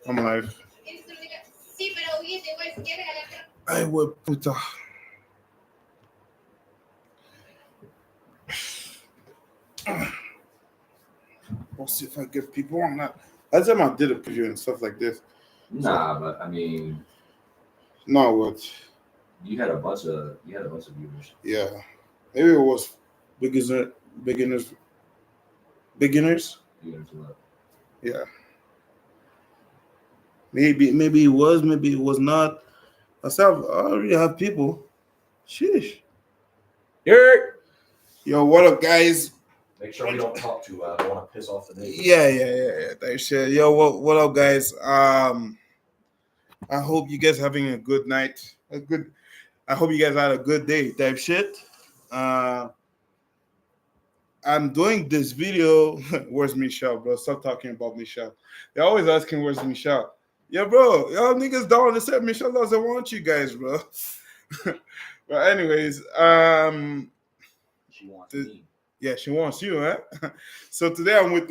I'm live. Ay, güey, puta. We'll see if I get people on that. Last time I did a preview and stuff like this. Nah, but I mean, No, what? you had a bunch of viewers. Yeah, maybe it was beginner, beginners, beginners. Viewers what? Yeah, maybe it was, maybe it was not. I already have people. Sheesh. Here. Yo, what up, guys? Make sure we don't talk too loud. I don't want to piss off the neighbors. Yeah. That shit. Yo, what up, guys? I hope you guys having a good night. I hope you guys had a good day. Type shit. Uh, I'm doing this video. Where's Michelle, bro? Stop talking about Michelle. They're always asking where's Michelle. Yeah, bro. Y'all niggas don't understand. Michelle doesn't want you guys, bro. But anyways, she wants me. Yeah, she wants you, huh? So today I'm with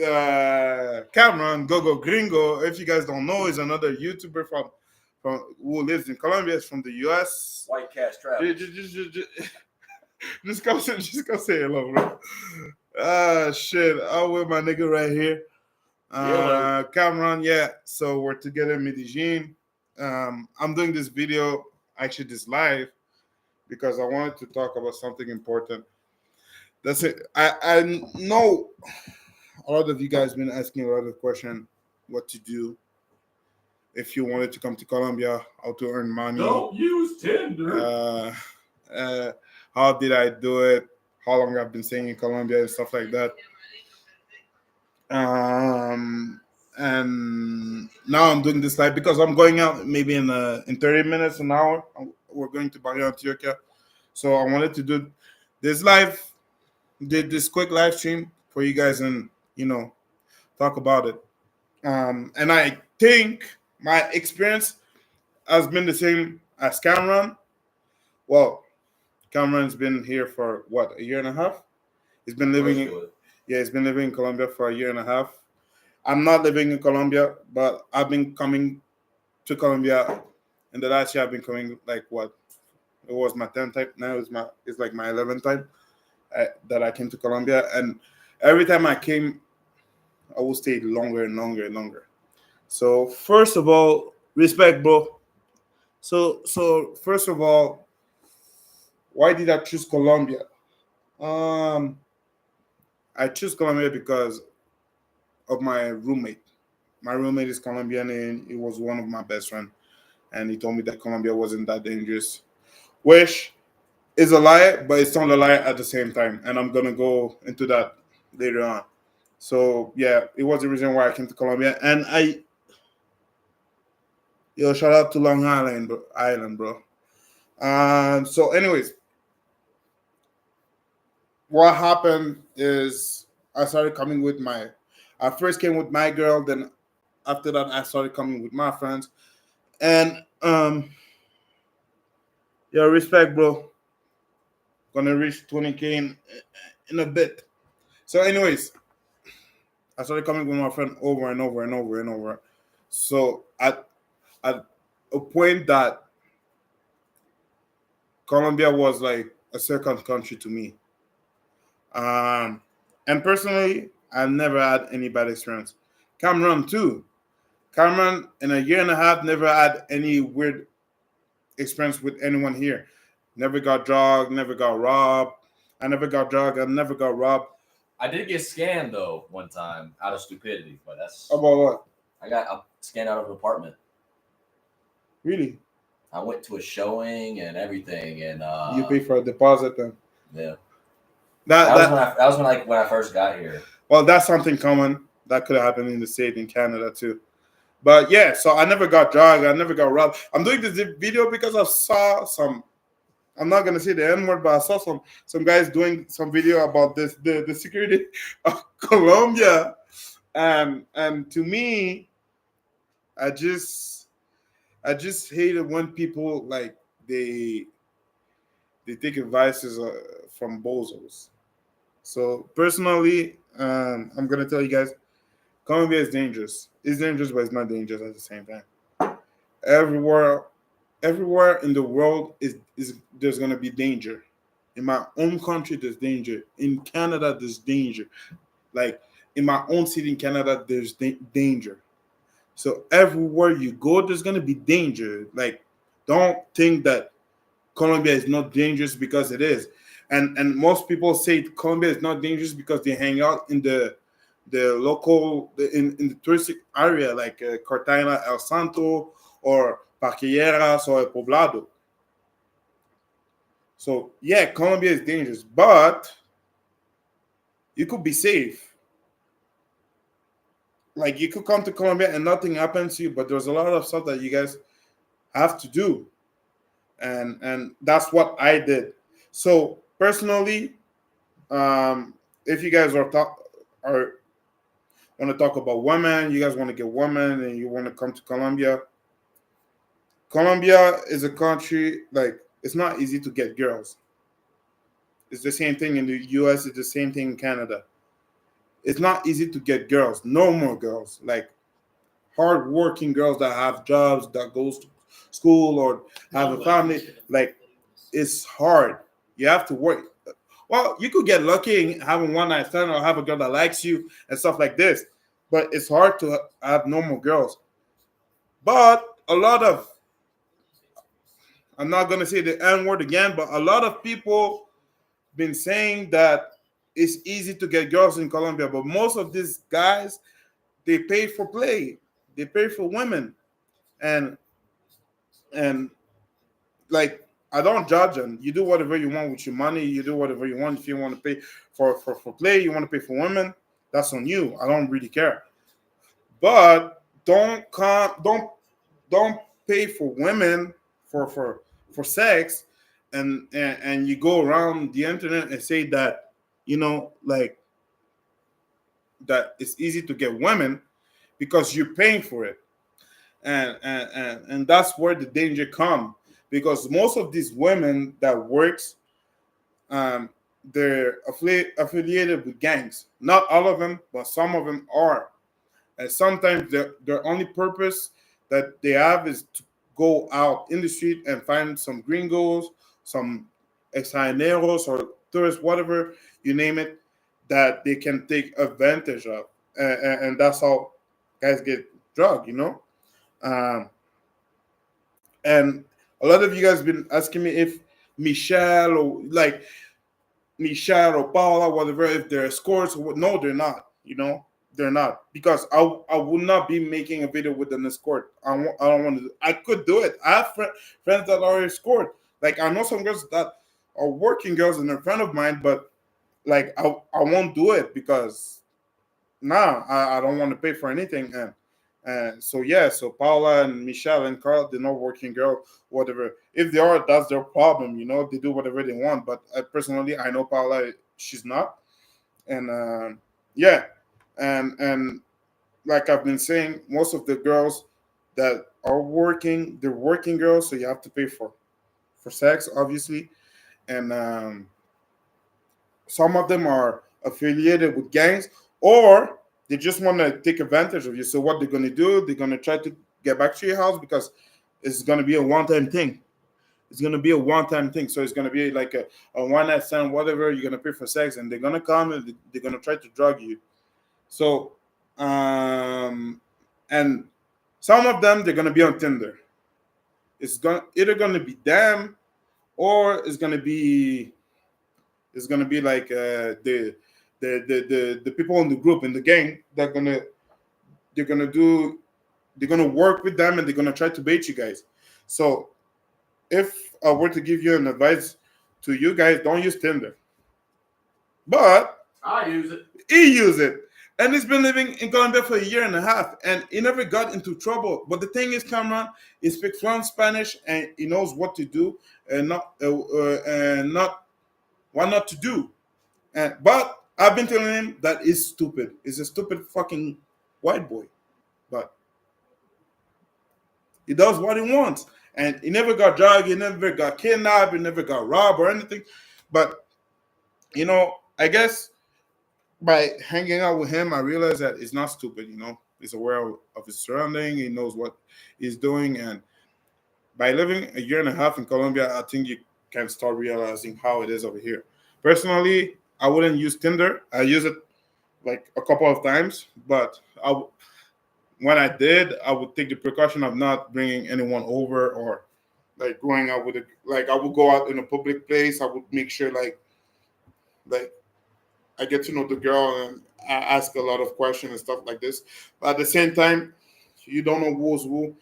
Cameron Gogo Gringo. If you guys don't know, he's another YouTuber from who lives in Colombia. He's from the US. White Cash Travel. Just go say hello, bro. Shit. I'm with my nigga right here. Cameron, yeah. So we're together in Medellin. I'm doing this video, actually this live, because I wanted to talk about something important. That's it. I know a lot of you guys been asking a lot of questions what to do if you wanted to come to Colombia, how to earn money. Don't use Tinder. How did I do it? How long I've been staying in Colombia and stuff like that. And now I'm doing this live because I'm going out maybe in 30 minutes, an hour. We're going to Bahia, Antioquia. So I wanted to do this live. Did this quick live stream for you guys and talk about it. And I think my experience has been the same as Cameron. Well, Cameron's been here for what, a year and a half? He's been living he's been living in Colombia for a year and a half. I'm not living in Colombia, but I've been coming to Colombia in the last year. I've been coming like what? It was my 10th time. Now it's like my 11th time that I came to Colombia, and every time I came, I will stay longer and longer and longer. So first of all, respect, bro. So first of all, why did I choose Colombia? I choose Colombia because of my roommate. My roommate is Colombian, and he was one of my best friends, and he told me that Colombia wasn't that dangerous, which is a lie, but it's not a lie at the same time. And I'm gonna go into that later on. So yeah, it was the reason why I came to Colombia. And shout out to Long Island, bro. So anyways, what happened is I started coming with I first came with my girl, then after that I started coming with my friends. And respect, bro. Gonna reach 20K in a bit. So anyways, I started coming with my friend over and over and over and over. So at a point that Colombia was like a second country to me. And personally, I never had any bad experience. Cameron too. Cameron in a year and a half never had any weird experience with anyone here. Never got drugged, never got robbed. I never got drugged, I never got robbed. I did get scanned though one time out of stupidity, but that's about what? I got scanned out of an apartment. Really? I went to a showing and everything, and you paid for a deposit then? Yeah. That was when I first got here. Well, that's something common that could have happened in the state in Canada too. But yeah, so I never got drugged, I never got robbed. I'm doing this video because I saw some. I'm not gonna say the N word, but I saw some guys doing some video about the security of Colombia, and to me, I just hate it when people like they take advices from bozos. So personally, I'm gonna tell you guys, Colombia is dangerous. It's dangerous, but it's not dangerous at the same time. Everywhere, everywhere in the world is there's gonna be danger. In my own country, there's danger. In Canada, there's danger. Like in my own city in Canada, there's danger. So everywhere you go, there's gonna be danger. Like, don't think that Colombia is not dangerous because it is. And most people say Colombia is not dangerous because they hang out in the local in the touristic area like Cartagena, El Santo, or Paquilleras or El Poblado. So yeah, Colombia is dangerous, but you could be safe. Like you could come to Colombia and nothing happens to you, but there's a lot of stuff that you guys have to do, and that's what I did. So personally, if you guys are want to talk about women, you guys want to get women, and you want to come to Colombia. Colombia is a country like it's not easy to get girls. It's the same thing in the U.S. It's the same thing in Canada. It's not easy to get girls. No more girls. Like hardworking girls that have jobs, that goes to school or have a family. Like it's hard. You have to work. Well, you could get lucky and having one night stand or have a girl that likes you and stuff like this, but it's hard to have normal girls. But a lot of I'm not gonna say the N word again, but a lot of people been saying that it's easy to get girls in Colombia, but most of these guys they pay for play, they pay for women, and and like I don't judge them. You do whatever you want with your money. You do whatever you want. If you want to pay for play, you want to pay for women. That's on you. I don't really care. But don't pay for women for sex, and you go around the internet and say that like that it's easy to get women because you're paying for it, and that's where the danger come because most of these women that works um, they're affiliated with gangs. Not all of them, but some of them are. And sometimes their only purpose that they have is to go out in the street and find some gringos, some extranjeros or tourists, whatever you name it, that they can take advantage of. And that's how guys get drugged. Um, and a lot of you guys been asking me if Michelle or like Michelle or Paula, whatever, if they're escorts. No, they're not. They're not because I would not be making a video with an escort. I don't want to. I could do it. I have friends that are escort. Like I know some girls that are working girls and they're a friend of mine, but like I won't do it because nah, I don't want to pay for anything. And so yeah, so Paula and Michelle and Carl, they're not working girl, whatever. If they are, that's their problem. They do whatever they want. But personally, I know Paula, she's not. And yeah, and like I've been saying, most of the girls that are working, they're working girls, so you have to pay for sex, obviously. And some of them are affiliated with gangs, or they just want to take advantage of you. So what they're gonna do? They're gonna try to get back to your house because it's gonna be a one-time thing. It's gonna be a one-time thing. So it's gonna be like a one-night stand, whatever. You're gonna pay for sex, and they're gonna come and they're gonna try to drug you. So, and some of them they're gonna be on Tinder. It's gonna either gonna be them or it's gonna be like the people in the group in the gang they're gonna do they're gonna work with them and they're gonna try to bait you guys. So if I were to give you an advice to you guys, don't use Tinder. But I use it. he used it. And he's been living in Colombia for a year and a half, and he never got into trouble. But the thing is, Cameron, he speaks fluent Spanish, and he knows what to do and not what not to do. But I've been telling him that he's stupid. He's a stupid fucking white boy. But he does what he wants, and he never got drugged. He never got kidnapped. He never got robbed or anything. But I guess by hanging out with him, I realized that he's not stupid. He's aware of his surrounding. He knows what he's doing, and by living a year and a half in Colombia, I think you can start realizing how it is over here. Personally, I wouldn't use Tinder. I use it like a couple of times, but when I did, I would take the precaution of not bringing anyone over or like going out with a like I would go out in a public place. I would make sure like I get to know the girl and I ask a lot of questions and stuff like this. But at the same time, you don't know who's who,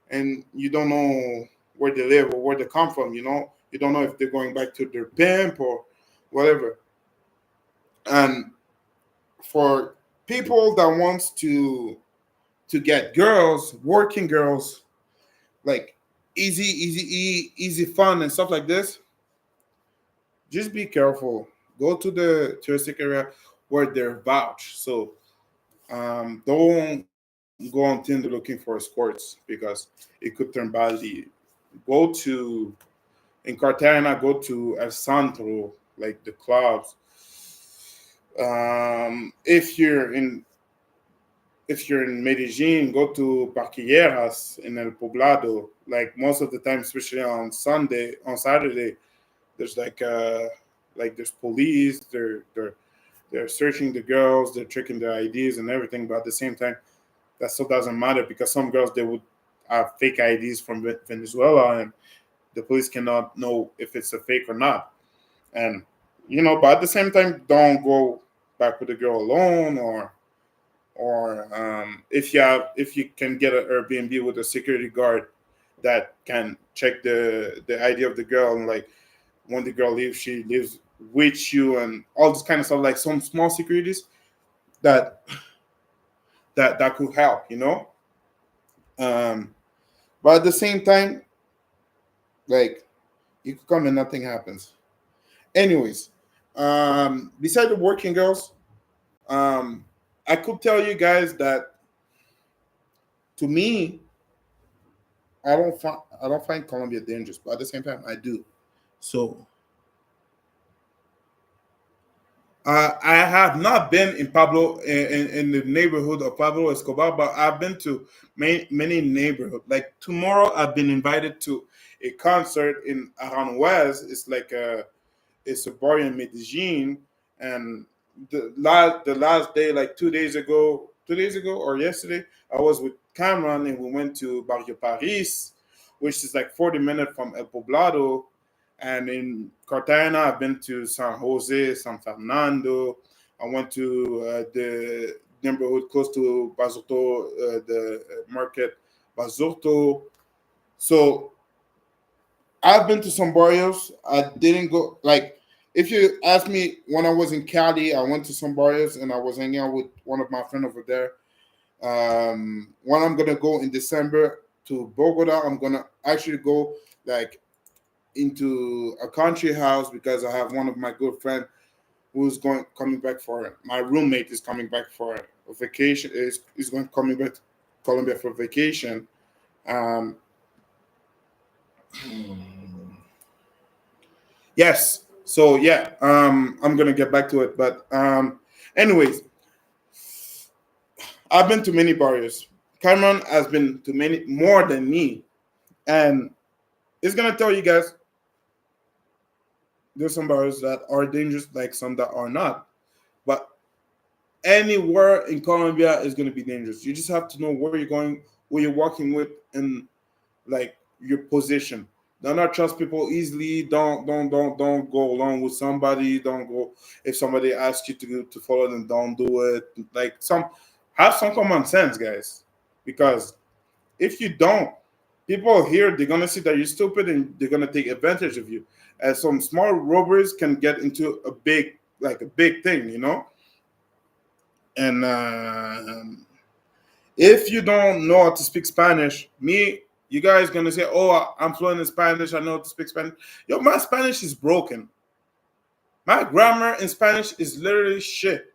and you don't know where they live or where they come from. You don't know if they're going back to their pimp or whatever. And for people that wants to get girls, working girls, like easy fun and stuff like this, just be careful. Go to the touristic area where they're vouched. So don't go on Tinder looking for escorts because it could turn badly. Go to in Cartagena, go to El Centro, like the clubs. If you're in Medellin, go to Parquilleras in El Poblado. Like most of the time, especially on Saturday, there's like there's police. They're searching the girls. They're checking their IDs and everything. But at the same time, that still doesn't matter because some girls they would have fake IDs from Venezuela, and the police cannot know if it's a fake or not. And but at the same time, don't go back with the girl alone, or if you can get an Airbnb with a security guard that can check the ID of the girl, and like when the girl leaves, she lives with you, and all this kind of stuff, like some small securities that that could help. Um, but at the same time, like you could come and nothing happens. Anyways, beside the working girls, um, I could tell you guys that to me, I don't find Colombia dangerous, but at the same time, I do. So I have not been in in the neighborhood of Pablo Escobar, but I've been to many neighborhoods. Like tomorrow, I've been invited to a concert in Aranjuez. It's a bar in Medellin, and the last day, like 2 days ago or yesterday, I was with Cameron and we went to Barrio Paris, which is like 40 minutes from El Poblado. And in Cartagena, I've been to San Jose, San Fernando. I went to the neighborhood close to Basurto, the market Basurto. So I've been to some barrios. I didn't go like if you ask me when I was in Cali, I went to some barrios and I was hanging out with one of my friends over there. When I'm gonna go in December to Bogota, I'm gonna actually go like into a country house because I have one of my good friend who's going coming back for my roommate is coming back for a vacation is going coming back to Colombia for vacation. Um, yes. So yeah, I'm gonna get back to it. But anyways, I've been to many barrios. Cameron has been to many more than me, and it's gonna tell you guys there's some barrios that are dangerous, like some that are not. But anywhere in Colombia is gonna be dangerous. You just have to know where you're going, who you're walking with, and like your position. Do not trust people easily. Don't go along with somebody. Don't go if somebody asks you to follow them. Don't do it. Like some have some common sense, guys. Because if you don't, people here they're gonna see that you're stupid and they're gonna take advantage of you. And some small robberies can get into a big thing. And if you don't know how to speak Spanish, you guys gonna say, "Oh, I'm fluent in Spanish. I know how to speak Spanish." Yo, my Spanish is broken. My grammar in Spanish is literally shit.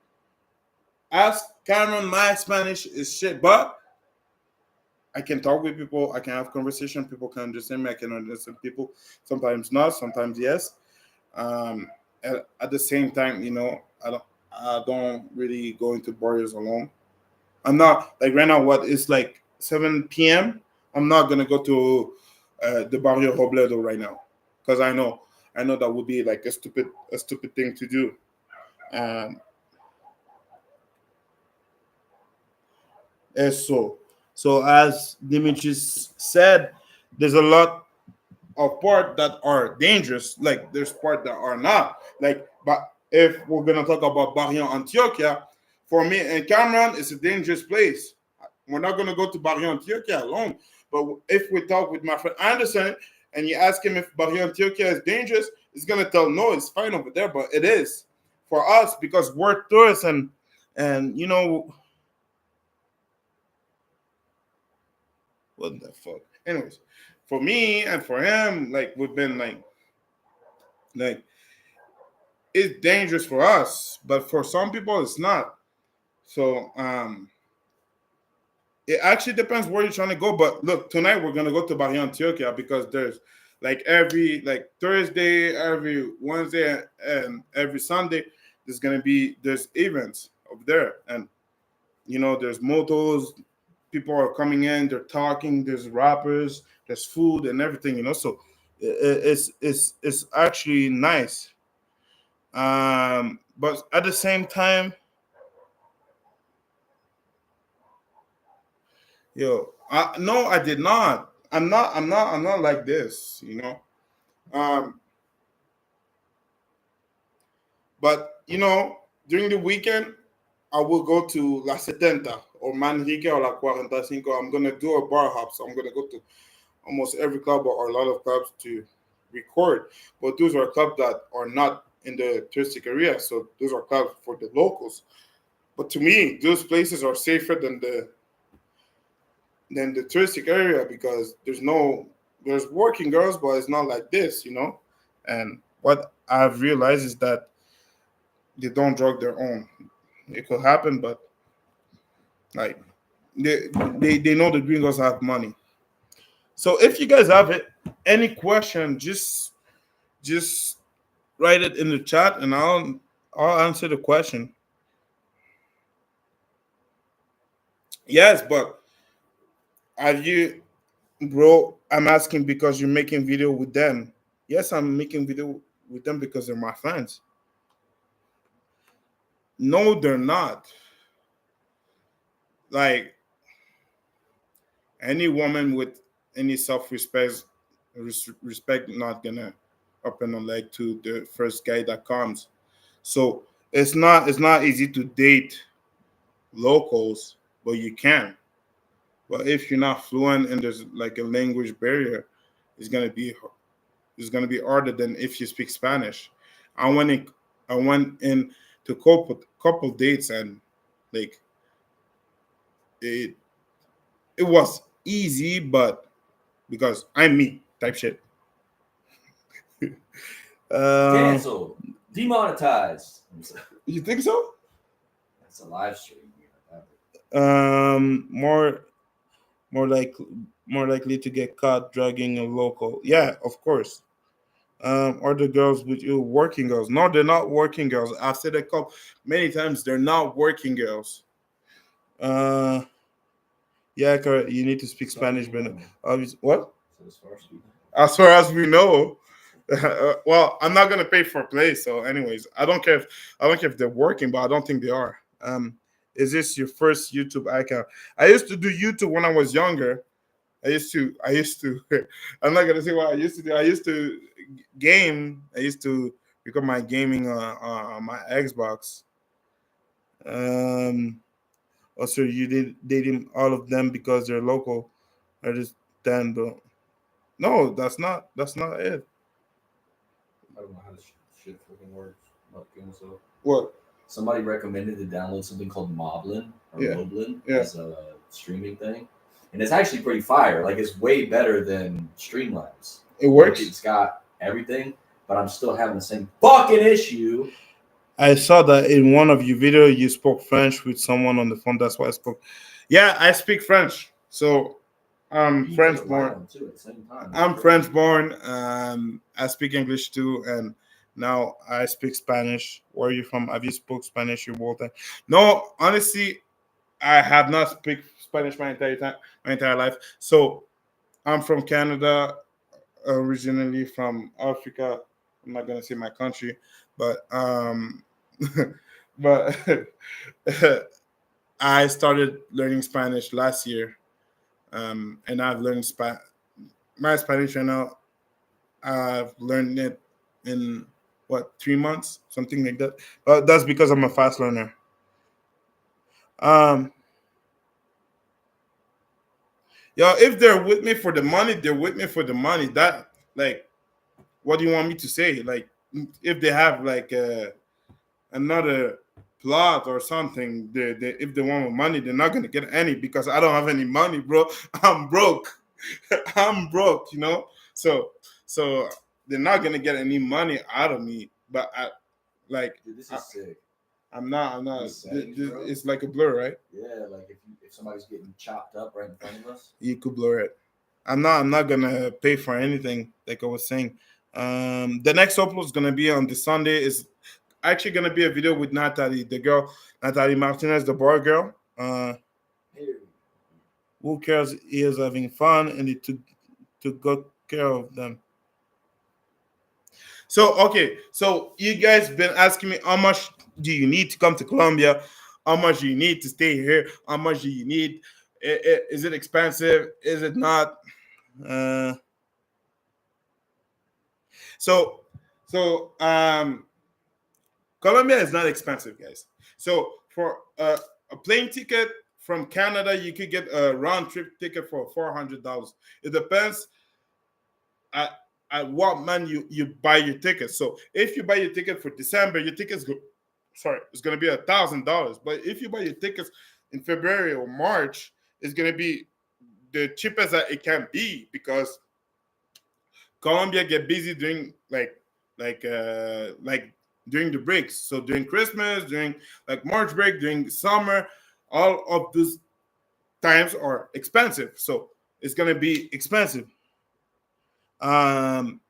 Ask Cameron, my Spanish is shit, but I can talk with people. I can have conversation. People can understand me. I can understand people. Sometimes not. Sometimes yes. At the same time, I don't. I don't really go into bars alone. I'm not like right now. What it's like 7 p.m. I'm not gonna go to the Barrio Robledo right now because I know that would be like a stupid thing to do. Um, so as Dimitris said, there's a lot of part that are dangerous. Like there's part that are not. Like, but if we're gonna talk about Barrio Antioquia, for me and Cameron, it's a dangerous place. We're not gonna go to Barrio Antioquia alone. But if we talk with my friend Anderson and you ask him if Barrio Antioquia is dangerous, he's gonna tell no, it's fine over there, but it is for us because we're tourists and you know what the fuck. Anyways, for me and for him, like we've been like it's dangerous for us, but for some people it's not. So it actually depends where you're trying to go. But look, tonight we're gonna go to Barrio Antioquia because there's like every like Thursday, every Wednesday, and every Sunday there's events over there, and there's motos, people are coming in, they're talking, there's rappers, there's food and everything. So it's actually nice. But at the same time, no, I did not. I'm not like this. Um, but during the weekend, I will go to La Setenta or Manrique or La 45. I'm gonna do a bar hop, so I'm gonna go to almost every club or a lot of clubs to record. But those are clubs that are not in the touristic area, so those are clubs for the locals. But to me, those places are safer than the touristic area because there's working girls, but it's not like this. And what I've realized is that they don't drug their own. It could happen, but like they know the gringos have money. So if you guys have any question, just write it in the chat and I'll answer the question. Yes, but have you, bro? I'm asking because you're making video with them. Yes, I'm making video with them because they're my friends. No, they're not. Like any woman with any self-respect, respect not gonna open a leg to the first guy that comes. So it's not easy to date locals, but you can. But if you're not fluent and there's like a language barrier, it's gonna be it's gonna be harder than if you speak Spanish. I went in, I went in to couple dates and like it it was easy, but because I'm me type shit. Uh, Cancel. Demonetized. you think so? That's a live stream. More more like more likely to get caught drugging a local. Yeah, of course. Or the girls with you working girls. No, they're not working girls. I've said a couple many times. They're not working girls. Uh, yeah, correct. You need to speak So Spanish, you but know. obviously, what? So as far as we know. As far as we know, well, I'm not gonna pay for play. So, anyways, I don't care if they're working, but I don't think they are. Is this your first YouTube account? I used to do YouTube when I was younger. I used to. I'm not gonna say what I used to do. I used to game. I used to record my gaming on my Xbox. Um, Also, you did dating all of them because they're local. I just then, but no, that's not it. I don't know how this shit fucking works. Not cancel. What? Somebody recommended to download something called Moblin or Yeah, Moblin yeah. as a streaming thing, and it's actually pretty fire. Like it's way better than Streamlabs. It Like works. it's got everything, but I'm still having the same fucking issue. I saw that in one of your video you spoke French with someone on the phone. That's why I spoke. Yeah, I speak French. So I'm You can say French it born. loud too at the same time. That's I'm crazy. French born. I speak English too, and Now I speak Spanish. Where are you from? Have you spoke Spanish your whole time? No, honestly, I have not speak Spanish my entire time, my entire life. So I'm from Canada, originally from Africa. I'm not gonna say my country, but but I started learning Spanish last year, and I've learned my Spanish right now. I've learned it in what 3 months, something like that. But that's because I'm a fast learner. Um, yo, if they're with me for the money, they're with me for the money. That like, what do you want me to say? Like, if they have like another plot or something, if they want money, they're not gonna get any because I don't have any money, bro. I'm broke. I'm broke, you know. So so they're not gonna get any money out of me. But like Dude, this I, is sick. I'm not. I'm not. These settings, bro. It's like a blur, right? Yeah, like if somebody's getting chopped up right in front of us. You could blur it. I'm not gonna pay for anything. Like I was saying, the next upload is gonna be on the Sunday. Is actually gonna be a video with Natalie, the girl, Natalie Martinez, the bar girl. Here. Who cares? He is having fun, and he took good care of them. So okay, so you guys been asking me how much do you need to come to Colombia? How much do you need to stay here? How much do you need? Is it expensive? Is it not? Uh, so so Colombia is not expensive, guys. So for a plane ticket from Canada, you could get a round trip ticket for $400. It depends at, at what month you buy your ticket. So if you buy your ticket for December, your ticket's sorry, it's gonna be $1,000. But if you buy your tickets in February or March, it's gonna be the cheapest that it can be because Colombia get busy during like during the breaks. So during Christmas, during like March break, during summer, all of those times are expensive. So it's gonna be expensive. Um,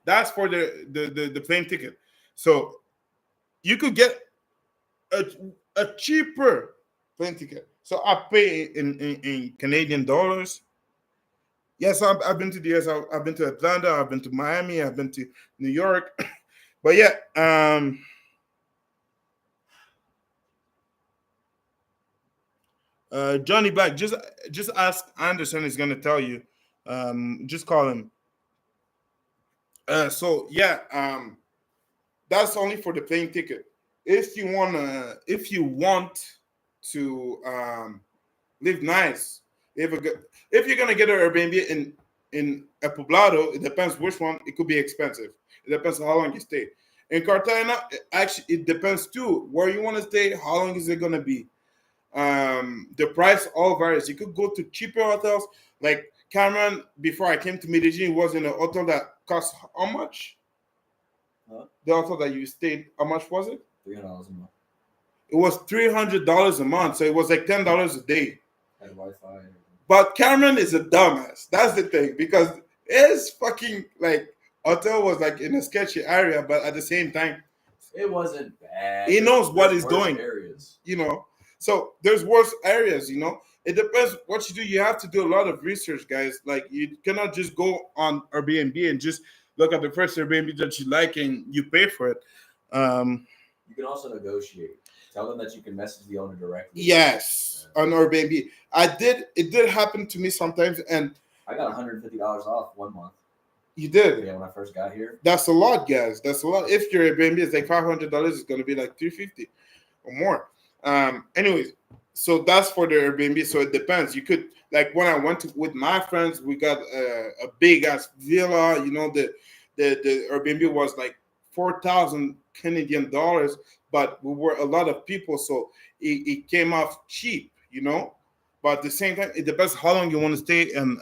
that's for the plane ticket. So you could get a, a cheaper plane ticket. So I pay in Canadian dollars. Yes, I've been to the US. I've been to Atlanta. I've been to Miami. I've been to New York. But yeah, Johnny Black, just ask Anderson. He's gonna tell you. Just call him. So yeah, that's only for the plane ticket. If you want to live nice, if you're gonna get an Airbnb in a poblado, it depends which one. It could be expensive. It depends on how long you stay. In Cartagena, actually, it depends too where you want to stay. How long is it gonna be? The price all varies. You could go to cheaper hotels. Like Cameron, before I came to Medellin, was in a hotel that cost how much? Huh? The hotel that you stayed, how much was it? $300 a month. It was $300 a month, so it was like $10 a day. Had Wi-Fi. But Cameron is a dumbass. That's the thing because his fucking like hotel was like in a sketchy area, but at the same time, It wasn't bad. he knows what There's he's worse doing. Areas. You know, so there's worse areas. You know, it depends what you do. You have to do a lot of research, guys. Like you cannot just go on Airbnb and just look at the first Airbnb that you like and you pay for it. Um, You can also negotiate. Tell them that you can message the owner directly. yes, on Airbnb. It did happen to me sometimes, and I got $150 off 1 month. you did. Yeah, when I first got here. That's a lot, guys. That's a lot. If your Airbnb is like $500, it's gonna be like $350 or more. Anyways, so that's for the Airbnb. So it depends. You could like when I went to with my friends, we got a big ass villa. You know, the Airbnb was like 4,000 Canadian dollars, but we were a lot of people, so it came off cheap. You know, but at the same time, it depends how long you want to stay and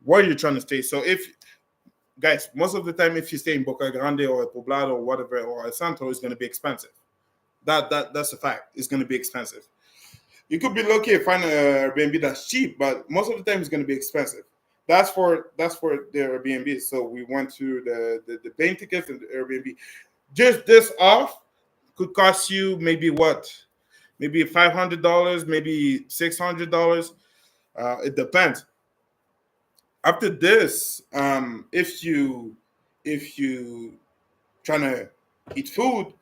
where you're trying to stay. So if guys, most of the time, if you stay in Boca Grande or Poblado or whatever or El Santo, it's going to be expensive. That's a fact. It's going to be expensive. You could be lucky to find a Airbnb that's cheap, but most of the time it's going to be expensive. That's for the Airbnb. So we went to the plane tickets and the Airbnb. Just this off could cost you maybe what? Maybe $500, maybe $600. It depends. After this, if you trying to eat food,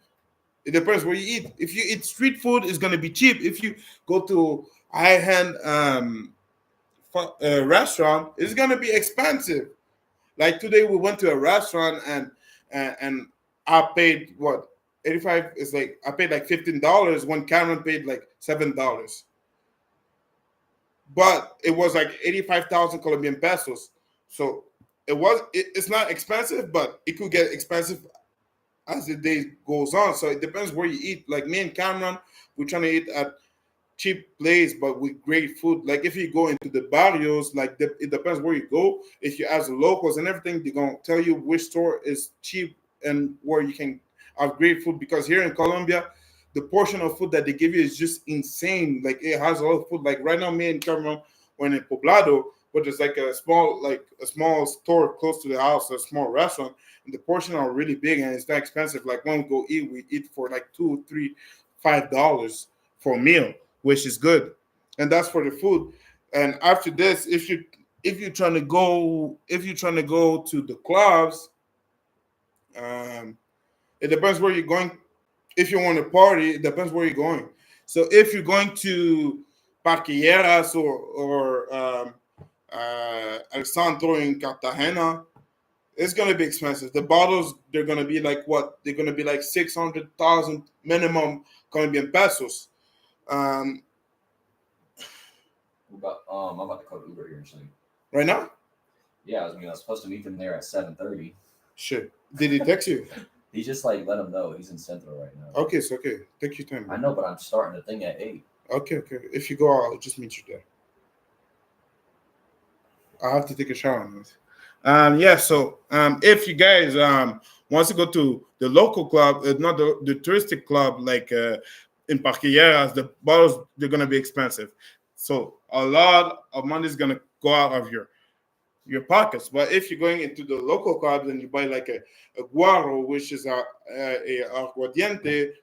it depends where you eat. If you eat street food, it's gonna be cheap. If you go to high end restaurant, it's gonna be expensive. Like today, we went to a restaurant and I paid what 85 is like I paid like $15 when Cameron paid like $7, but it was like 85,000 Colombian pesos. So it's not expensive, but it could get expensive as the day goes on. So it depends where you eat. Like me and Cameron, we're trying to eat at cheap place but with great food. Like if you go into the barrios, like it depends where you go. If you ask the locals and everything, they're gonna tell you which store is cheap and where you can have great food. Because here in Colombia, the portion of food that they give you is just insane. Like it has a lot of food. Like right now, me and Cameron went in Poblado, but it's like a small store close to the house, a small restaurant, and the portion are really big and it's not expensive. Like when we go eat, we eat for like two, three, $5 for a meal, which is good, and that's for the food. And after this, if you're trying to go to the clubs, um, it depends where you're going. If you want to party, it depends where you're going. So if you're going to Parquilleras or El Centro in Cartagena, it's gonna be expensive. The bottles they're gonna be like what? They're gonna be like 600,000 minimum Colombian pesos. Um, I'm about to call Uber here in a second. right now, Yeah, I was supposed to meet them there at 7:30. shit. Did he text you? He just like let him know he's in Central right now. Okay, so okay. Take your time. I know, but I'm starting the thing at 8. Okay, okay. If you go, I'll just meet you there. I have to take a shower on this. Yeah, so if you guys wants to go to the local club, not the touristic club, like in Parquilleras, the bottles they're gonna be expensive. So a lot of money is gonna go out of your pockets. But if you're going into the local club, then you buy like a guaro, which is a aguardiente.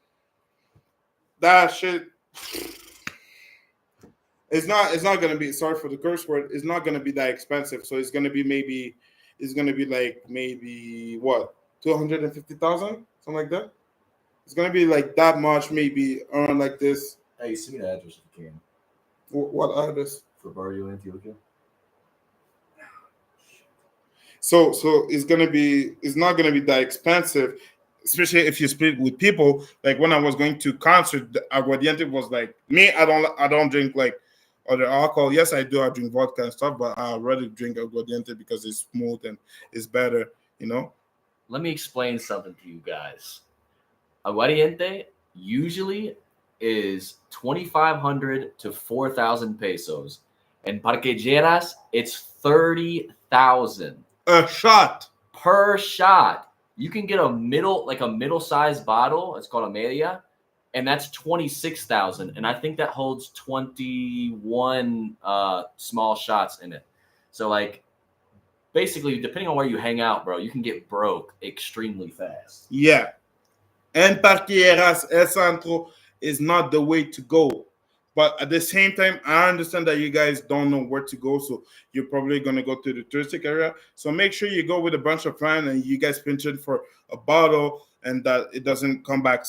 That shit, it's not gonna be, sorry for the curse word, it's not gonna be that expensive. So it's gonna be like maybe what 250,000, something like that. It's gonna be like that much, maybe around like this. Hey, send me the address if you can. What are this? For Barrio Antioquia. So it's not gonna be that expensive, especially if you split with people. Like when I was going to concert, the aguardiente was like me. I don't drink like other alcohol. Yes, I do. I drink vodka and stuff, but I rather drink aguardiente because it's smooth and it's better. You know. Let me explain something to you guys. Aguardiente usually is 2,500 to 4,000 pesos. And Parquejeras, it's 30,000 A shot. per shot. You can get a middle-sized bottle. It's called a media, and that's 26,000. And I think that holds 21 small shots in it. So like, basically, depending on where you hang out, bro, you can get broke extremely fast. Yeah. And Parquilleras, El Centro is not the way to go. But at the same time, I understand that you guys don't know where to go, so you're probably gonna go to the touristic area. So make sure you go with a bunch of friends and you guys pinch it for a bottle, and that it doesn't come back.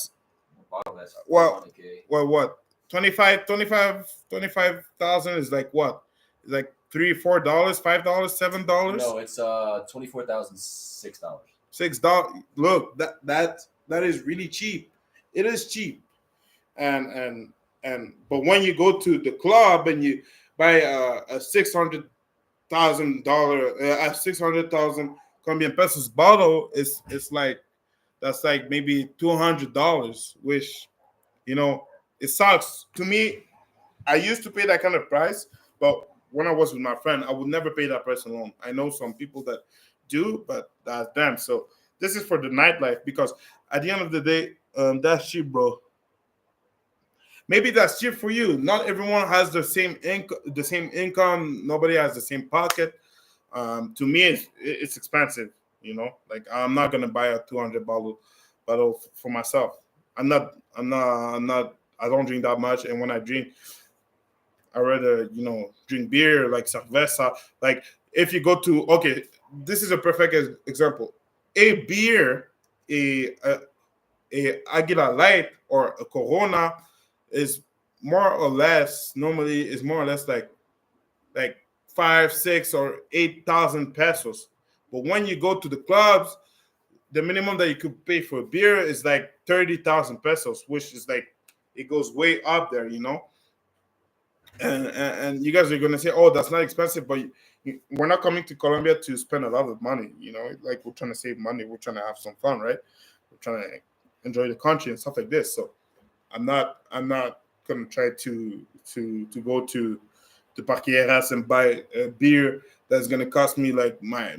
Bottle that's Well, 400K. well, what? 25,000 is like what? It's like $3, $4, $5, $7, No, it's $24,006. $6. Look, that is really cheap. It is cheap, and but when you go to the club and you buy a $600,000 Colombian pesos bottle, it's like that's like maybe $200, which it sucks to me. I used to pay that kind of price, but when I was with my friend, I would never pay that price alone. I know some people that do, but that's them. So this is for the nightlife because at the end of the day, that's cheap, bro. Maybe that's cheap for you. Not everyone has the same income. The same income. Nobody has the same pocket. To me, it's expensive. Like I'm not gonna buy a 200 bottle for myself. I'm not. I don't drink that much, and when I drink, I rather drink beer like cerveza. Like if you go to okay, this is a perfect example. A beer, a Aguila Light or a Corona is more or less like 5, 6, or 8,000 pesos. But when you go to the clubs, the minimum that you could pay for a beer is like 30,000 pesos, which is like it goes way up there. And you guys are gonna say, "Oh, that's not expensive," but we're not coming to Colombia to spend a lot of money. Like we're trying to save money, we're trying to have some fun, right? We're trying to enjoy the country and stuff like this. So I'm not gonna try to go to Parqueras and buy a beer that's gonna cost me like my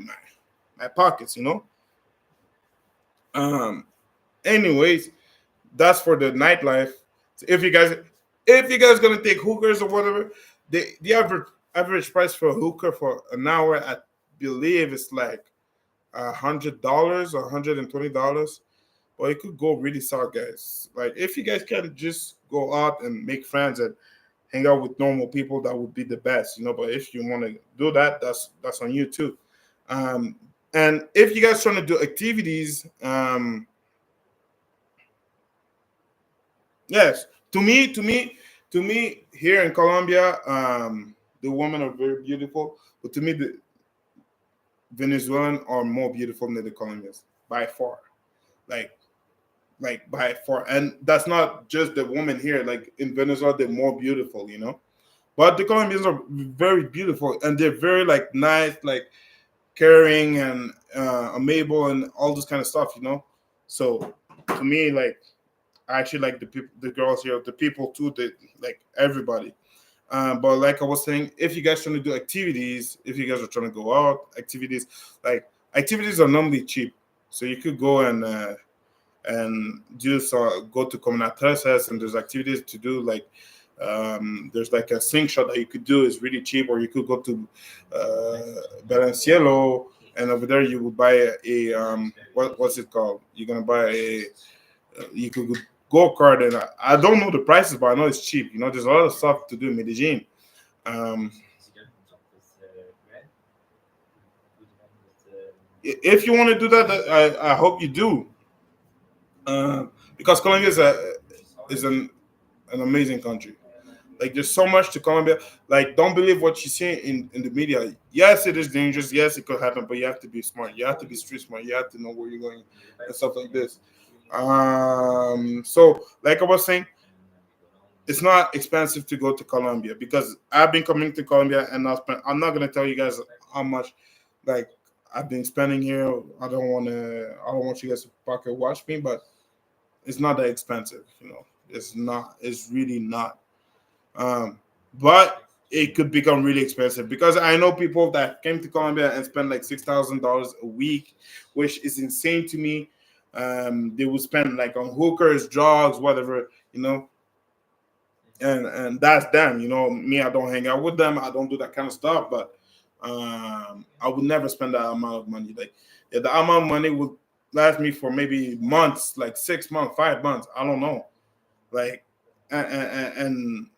pockets. Um. Anyways, that's for the nightlife. So if you guys gonna take hookers or whatever, the average price for a hooker for an hour, I believe, is like $100 or $120. But it could go really south, guys. Like if you guys can just go out and make friends and hang out with normal people, that would be the best. But if you want to do that, that's on you too. Um, and if you guys trying to do activities, yes, to me, here in Colombia, the women are very beautiful. But to me, the Venezuelan are more beautiful than the Colombians by far. Like, like by far, and that's not just the women here. Like in Venezuela, they're more beautiful. But the Colombians are very beautiful, and they're very like nice, like caring and amiable, and all this kind of stuff. So to me, like I actually like the girls here, the people too, like everybody. But like I was saying, if you guys trying to do activities, if you guys are trying to go out, activities are normally cheap, so you could go and just go to Comunatresas, and there's activities to do like there's like a slingshot that you could do is really cheap, or you could go to Balenciago, and over there you would buy what's it called? You're gonna buy you could go kart, and I don't know the prices, but I know it's cheap. There's a lot of stuff to do in Medellin. Um, if you want to do that, I hope you do, because Colombia is an amazing country. Like there's so much to Colombia. Like don't believe what you see in the media. Yes, it is dangerous. Yes, it could happen, but you have to be smart. You have to be street smart. You have to know where you're going and stuff like this. So like I was saying, it's not expensive to go to Colombia because I've been coming to Colombia and I'm not gonna tell you guys how much like I've been spending here. I don't want you guys to pocket watch me, but it's not that expensive. It's not. It's really not. Um, but it could become really expensive because I know people that came to Colombia and spent like $6,000 a week, which is insane to me. They would spend like on hookers, drugs, whatever. And that's them. Me, I don't hang out with them. I don't do that kind of stuff. But I would never spend that amount of money. Like the amount of money would last me for maybe months, like 6 months, 5 months. I don't know. Like and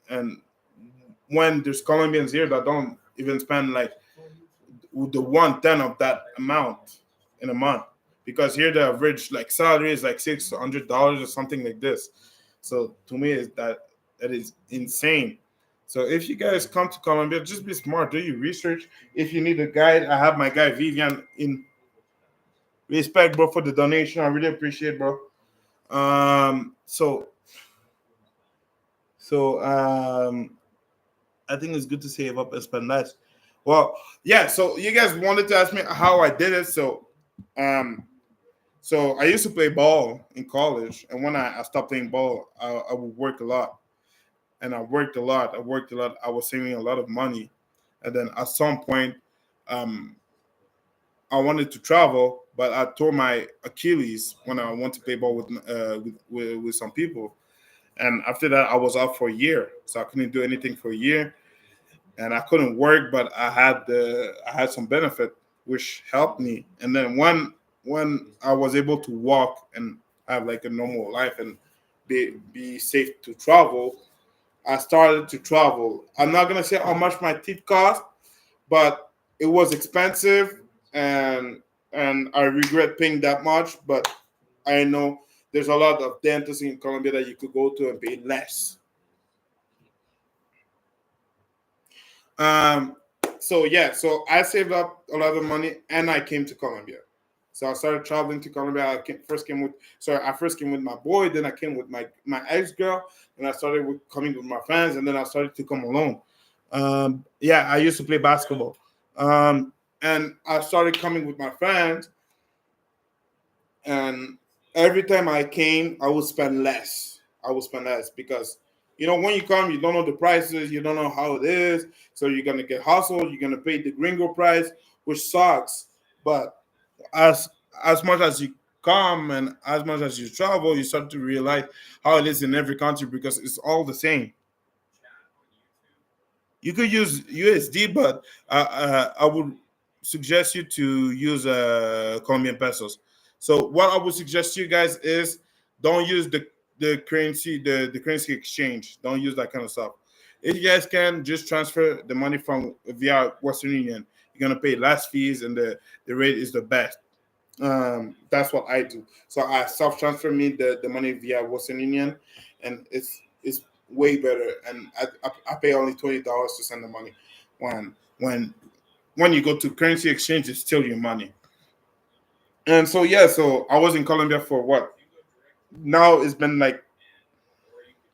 when there's Colombians here that don't even spend like the 1/10 of that amount in a month, because here the average like salary is like $600 or something like this. So to me, is that is insane. So if you guys come to Colombia, just be smart, do your research. If you need a guide, I have my guy Vivian in. Respect, bro, for the donation. I really appreciate, bro. So I think it's good to save up and spend less. Well, yeah. So you guys wanted to ask me how I did it. Um, so I used to play ball in college, and when I stopped playing ball, I would work a lot, and I worked a lot. I worked a lot. I was saving a lot of money, and then at some point, um, I wanted to travel, but I tore my Achilles when I went to play ball with some people, and after that, I was out for a year, so I couldn't do anything for a year. and I couldn't work, but I had some benefit which helped me. And then when I was able to walk and have like a normal life and be safe to travel, I started to travel. I'm not gonna say how much my teeth cost, but it was expensive, and I regret paying that much. But I know there's a lot of dentists in Colombia that you could go to and pay less. Um, so yeah, so I saved up a lot of money and I came to Colombia. So I started traveling to Colombia. First came with I first came with my boy, then I came with my ex girl, and I started coming with my friends, and then I started to come alone. Yeah, I used to play basketball, and I started coming with my friends, and every time I came, I would spend less. I would spend less because when you come, you don't know the prices, you don't know how it is, so you're gonna get hustled. You're gonna pay the gringo price, which sucks. But as as much as you come and as much as you travel, you start to realize how it is in every country because it's all the same. You could use USD, but I would suggest you to use Colombian pesos. So what I would suggest to you guys is don't use the currency exchange. Don't use that kind of stuff. If you guys can just transfer the money from via Western Union, you're gonna pay less fees and the rate is the best. That's what I do. So I self transfer me the money via Western Union, and it's way better. And I pay only $20 to send the money. When when when you go to currency exchange, it's still your money. And so yeah, so I was in Colombia for what? Now it's been like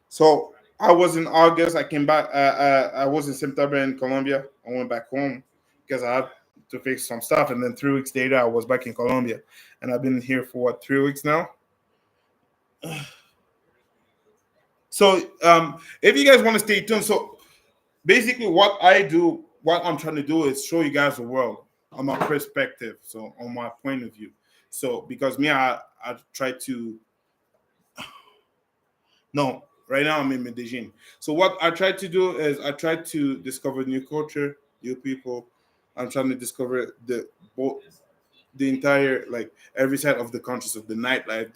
so. I was in August. I came back. I was in September in Colombia. I went back home because I had to fix some stuff, and then 3 weeks later, I was back in Colombia, and I've been here for what 3 weeks now. So if you guys want to stay tuned, so basically what I do, what I'm trying to do is show you guys the world on my perspective, so on my point of view. So because me, I try to no, right now I'm in Medellin. So what I try to do is I try to discover new culture, new people. I'm trying to discover both the entire like every side of the country, so the nightlife,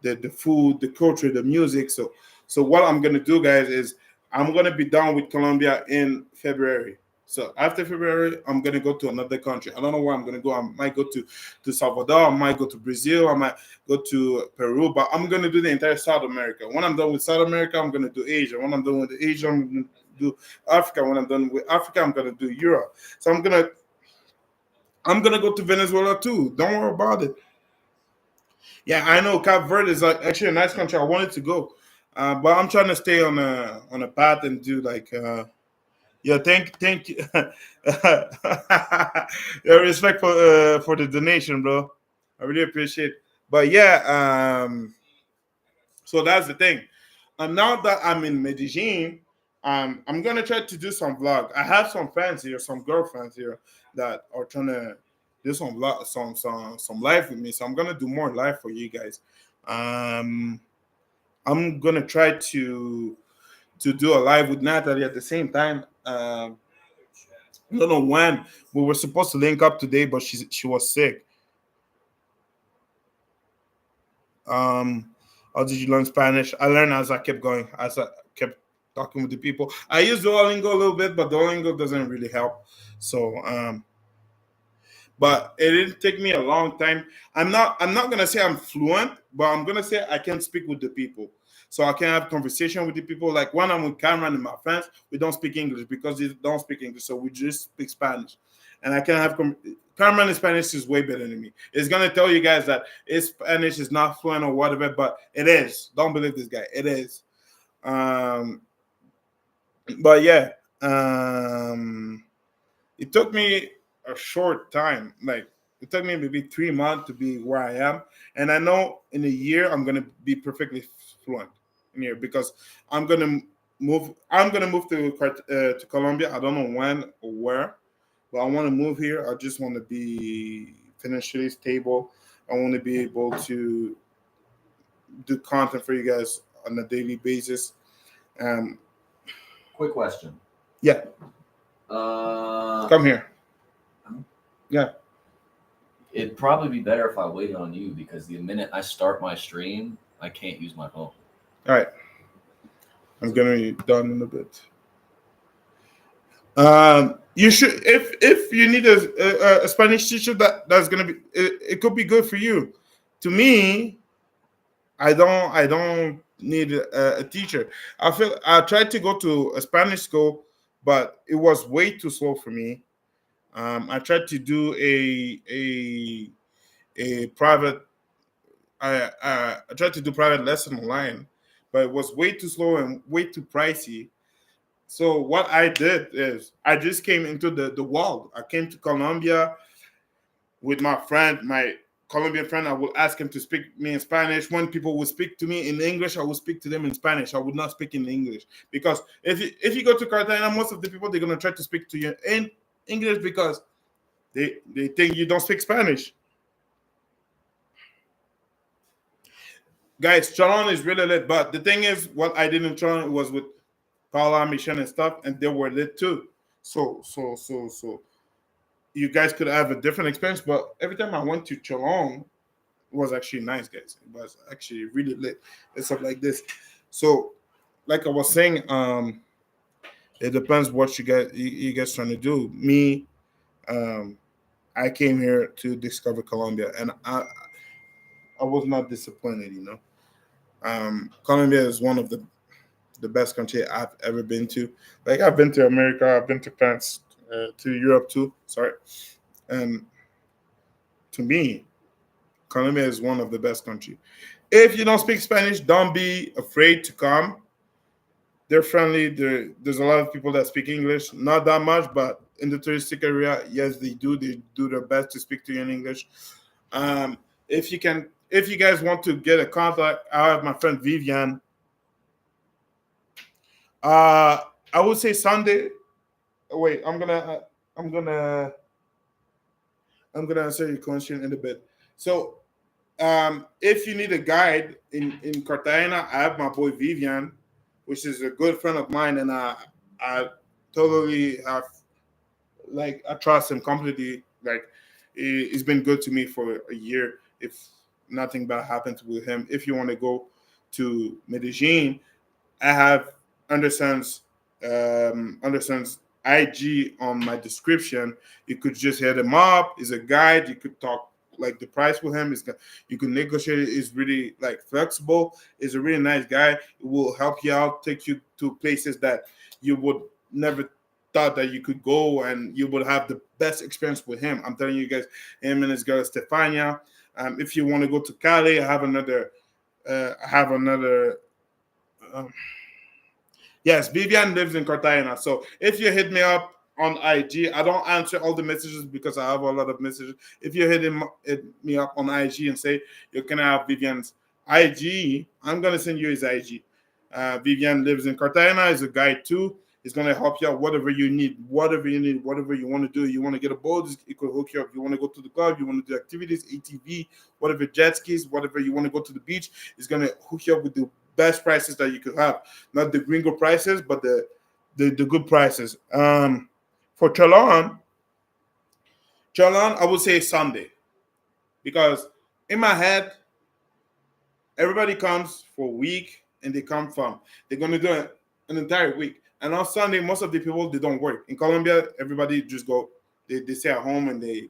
the food, the culture, the music. So what I'm gonna do, guys, is I'm gonna be done with Colombia in February. So after February, I'm gonna go to another country. I don't know where I'm gonna go. I might go to Salvador. I might go to Brazil. I might go to Peru. But I'm gonna do the entire South America. When I'm done with South America, I'm gonna do Asia. When I'm done with Asia, I'm gonna do Africa. When I'm done with Africa, I'm gonna do Europe. So I'm gonna go to Venezuela too. Don't worry about it. Yeah, I know Cape Verde is like actually a nice country. I wanted to go, but I'm trying to stay on a path and do like yeah. Thank you. Yeah, respect for the donation, bro. I really appreciate. It. But yeah, so that's the thing. And now that I'm in Medellin, I'm gonna try to do some vlog. I have some friends here, some girlfriends here that are trying to do some vlog, some live with me. So I'm gonna do more live for you guys. Um, I'm gonna try to do a live with Natalie at the same time. I don't know when we were supposed to link up today, but she was sick. Um, how did you learn Spanish? I learned as I kept going, as I kept talking with the people. I use Duolingo a little bit, but Duolingo doesn't really help. So, but it didn't take me a long time. I'm not gonna say I'm fluent, but I'm gonna say I can speak with the people. So I can have conversation with the people. Like when I'm with Cameron and my friends, we don't speak English because they don't speak English, so we just speak Spanish. And I can have Cameron in Spanish is way better than me. It's gonna tell you guys that his Spanish is not fluent or whatever, but it is. Don't believe this guy. It is. Um, but yeah. Um, it took me a short time. Like it took me maybe 3 months to be where I am, and I know in a year I'm gonna be perfectly fluent in here because I'm gonna move. I'm gonna move to Colombia. I don't know when or where, but I want to move here. I just want to be financially stable. I want to be able to do content for you guys on a daily basis. Um, Quick question. yeah, Come here. Yeah. It'd probably be better if I waited on you because the minute I start my stream, I can't use my phone. All right. I'm gonna be done in a bit. You should if you need a Spanish teacher that's gonna be it could be good for you. To me, I don't need a teacher. I tried to go to a Spanish school, but it was way too slow for me. I tried to do a private. I tried to do private lesson online, but it was way too slow and way too pricey. So what I did is I just came into the world. I came to Colombia with my friend, my Colombian friend. I would ask him to speak me in Spanish. When people would speak to me in English, I would speak to them in Spanish. I would not speak in English because if you go to Cartagena, most of the people they're gonna try to speak to you in English because they think you don't speak Spanish. Guys, Chalon is really lit, but the thing is, what I did in Chalon was with Paula, Michelle, and stuff, and they were lit too. So you guys could have a different experience. But every time I went to Chalon, it was actually nice, guys. It was actually really lit and stuff like this. So, like I was saying, it depends what you guys trying to do. Me, um, I came here to discover Colombia, and I was not disappointed. Colombia is one of the best country I've ever been to. Like I've been to America, I've been to France, to Europe too. Sorry, and to me, Colombia is one of the best country. If you don't speak Spanish, don't be afraid to come. They're friendly. There's a lot of people that speak English, not that much, but in the touristic area, yes, they do. They do their best to speak to you in English. If you guys want to get a contact, I have my friend Vivian. Uh, I would say Sunday. Wait, I'm gonna, I'm gonna answer your question in a bit. So, if you need a guide in Cartagena, I have my boy Vivian, which is a good friend of mine, and I totally have like I trust him completely. Like, he's been good to me for a year. If nothing bad happens with him, if you want to go to Medellin, I have Anderson's IG on my description. You could just hit him up. He's a guide. You could talk like the price with him. You can negotiate it. He's really like flexible. He's a really nice guy. It will help you out, take you to places that you would never thought that you could go, and you would have the best experience with him. I'm telling you guys, him and his girl Stefania. If you want to go to Cali, I have another. I have another. Um, Yes, Vivian lives in Cartagena. So if you hit me up on IG, I don't answer all the messages because I have a lot of messages. If you hit me up on IG and say you can have Vivian's IG, I'm gonna send you his IG. Vivian lives in Cartagena. Is a guide too. He's gonna help you out whatever you need, whatever you want to do. You want to get a boat, he could hook you up. You want to go to the club, you want to do activities, ATV, whatever, jet skis, whatever you want to go to the beach. He's gonna hook you up with the best prices that you could have, not the gringo prices, but the good prices. For Chalon, I would say Sunday because in my head, everybody comes for a week and they're gonna do an entire week. And on Sunday, most of the people they don't work. In Colombia, everybody just go, they stay at home and they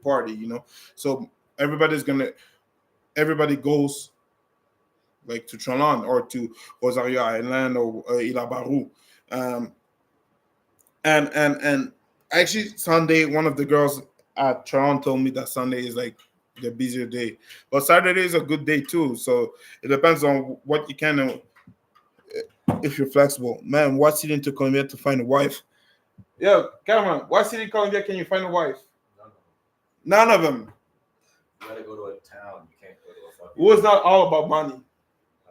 party. So everybody goes like to Chalon or to Rosario Island or Isla Barou. Um, and actually Sunday, one of the girls at Chalon told me that Sunday is like the busier day, but Saturday is a good day too. So it depends on what you can. If you're flexible, man, what city into Colombia to find a wife? Yeah, Cameron, what city in Colombia can you find a wife? None of them. You gotta go to a town. You can't go to a fucking. Who's not all about money?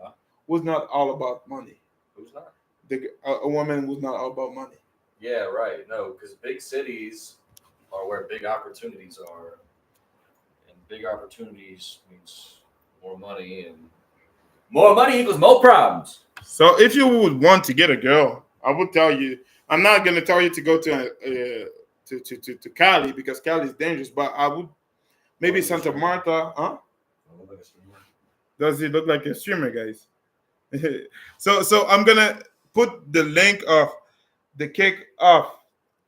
Huh? Who's not all about money? Who's not? A woman who's not all about money. Yeah, right. No, because big cities are where big opportunities are, and big opportunities means more money, and more money equals more problems. So if you would want to get a girl, I would tell you, I'm not gonna tell you to go to Cali because Cali is dangerous, but I would maybe Look like a Santa streamer. Marta. Huh? I look like a streamer. Does he look like a streamer, guys? So I'm gonna put the link of the kick off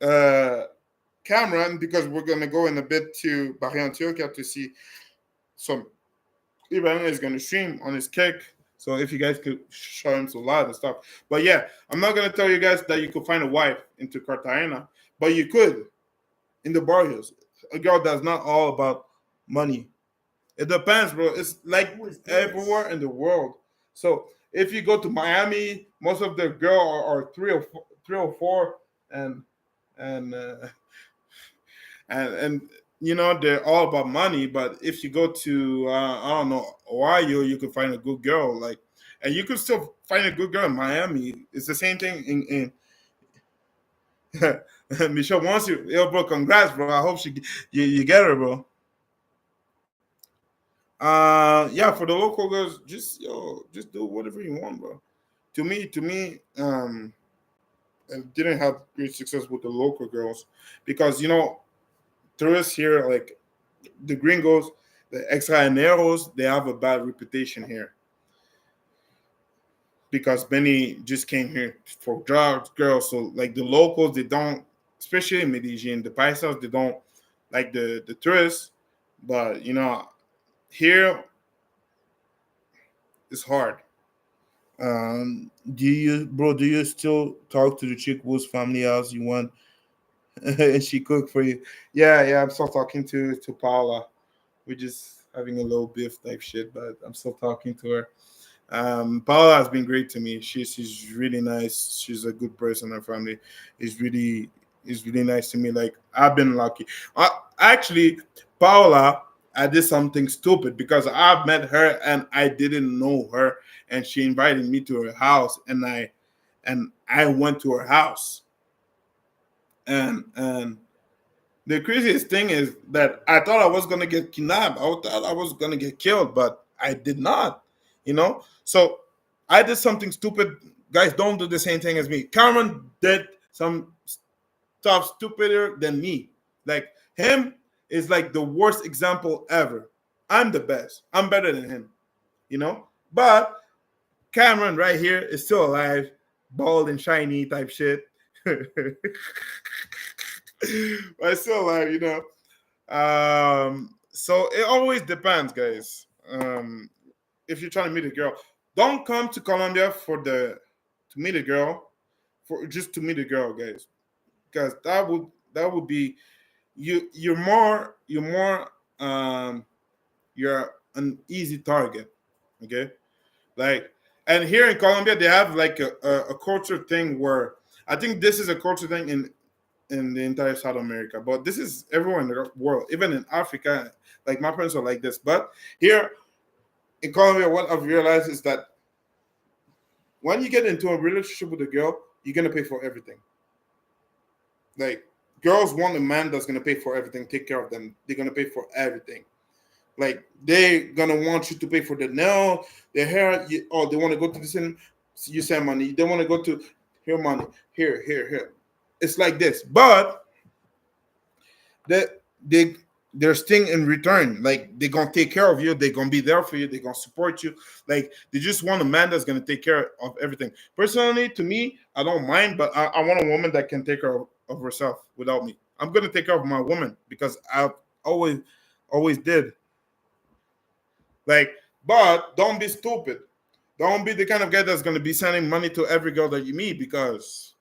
uh, Cameron because we're gonna go in a bit to Barrio Antioquia to see some. Ibrahim is gonna stream on his kick. So if you guys could show him some live and stuff. But yeah, I'm not gonna tell you guys that you could find a wife into Cartagena, but you could in the barrios. A girl that's not all about money. It depends, bro. It's like Who is everywhere this? in the world. So if you go to Miami, most of the girl are 3 or 4, and and uh, and you know they're all about money. But if you go to I don't know Ohio, you could find a good girl, like, and you could still find a good girl in Miami. It's the same thing in Michelle wants you. Yo, bro, congrats, bro. I hope you get her, bro. Yeah, for the local girls, just do whatever you want, bro. To me, I didn't have great success with the local girls because tourists here, like the gringos, the extranjeros, they have a bad reputation here because many just came here for drugs, girls. So like the locals, they don't, especially in Medellin, the paisas, they don't like the tourists. But here it's hard. Do you still talk to the chick whose family house you want and she cook for you? Yeah, yeah, I'm still talking to Paula. We're just having a little beef type shit, but I'm still talking to her. Paula has been great to me. She's really nice. She's a good person. Her family is really nice to me. Like I've been lucky. Actually, Paula, I did something stupid because I've met her and I didn't know her, and she invited me to her house, and I went to her house, and the craziest thing is that I thought I was gonna get kidnapped. I thought I was gonna get killed, but I did not. So I did something stupid. Guys, don't do the same thing as me. Cameron did some stuff stupider than me. Like him is like the worst example ever. I'm the best. I'm better than him. But Cameron right here is still alive, bald and shiny type shit. But still alive. So it always depends, guys. If you're trying to meet a girl, don't come to Colombia to meet a girl, for just to meet a girl, guys, because that would be you're more you're an easy target. Okay, like, and here in Colombia they have like a culture thing where I think this is a culture thing in the entire South America, but this is everywhere in the world, even in Africa. Like my parents are like this, but here in Colombia, what I've realized is that when you get into a relationship with a girl, you're gonna pay for everything. Like girls want a man that's gonna pay for everything, take care of them. They're gonna pay for everything. Like they're gonna want you to pay for the nail, their hair. They want to go to the cinema, you send money. They want to go to here, money, here. It's like this, but that there's thing in return. Like they're gonna take care of you, they're gonna be there for you, they're gonna support you. Like they just want a man that's gonna take care of everything. Personally, to me, I don't mind, but I want a woman that can take care of herself without me. I'm gonna take care of my woman because I've always did. Like, but don't be stupid. Don't be the kind of guy that's gonna be sending money to every girl that you meet, because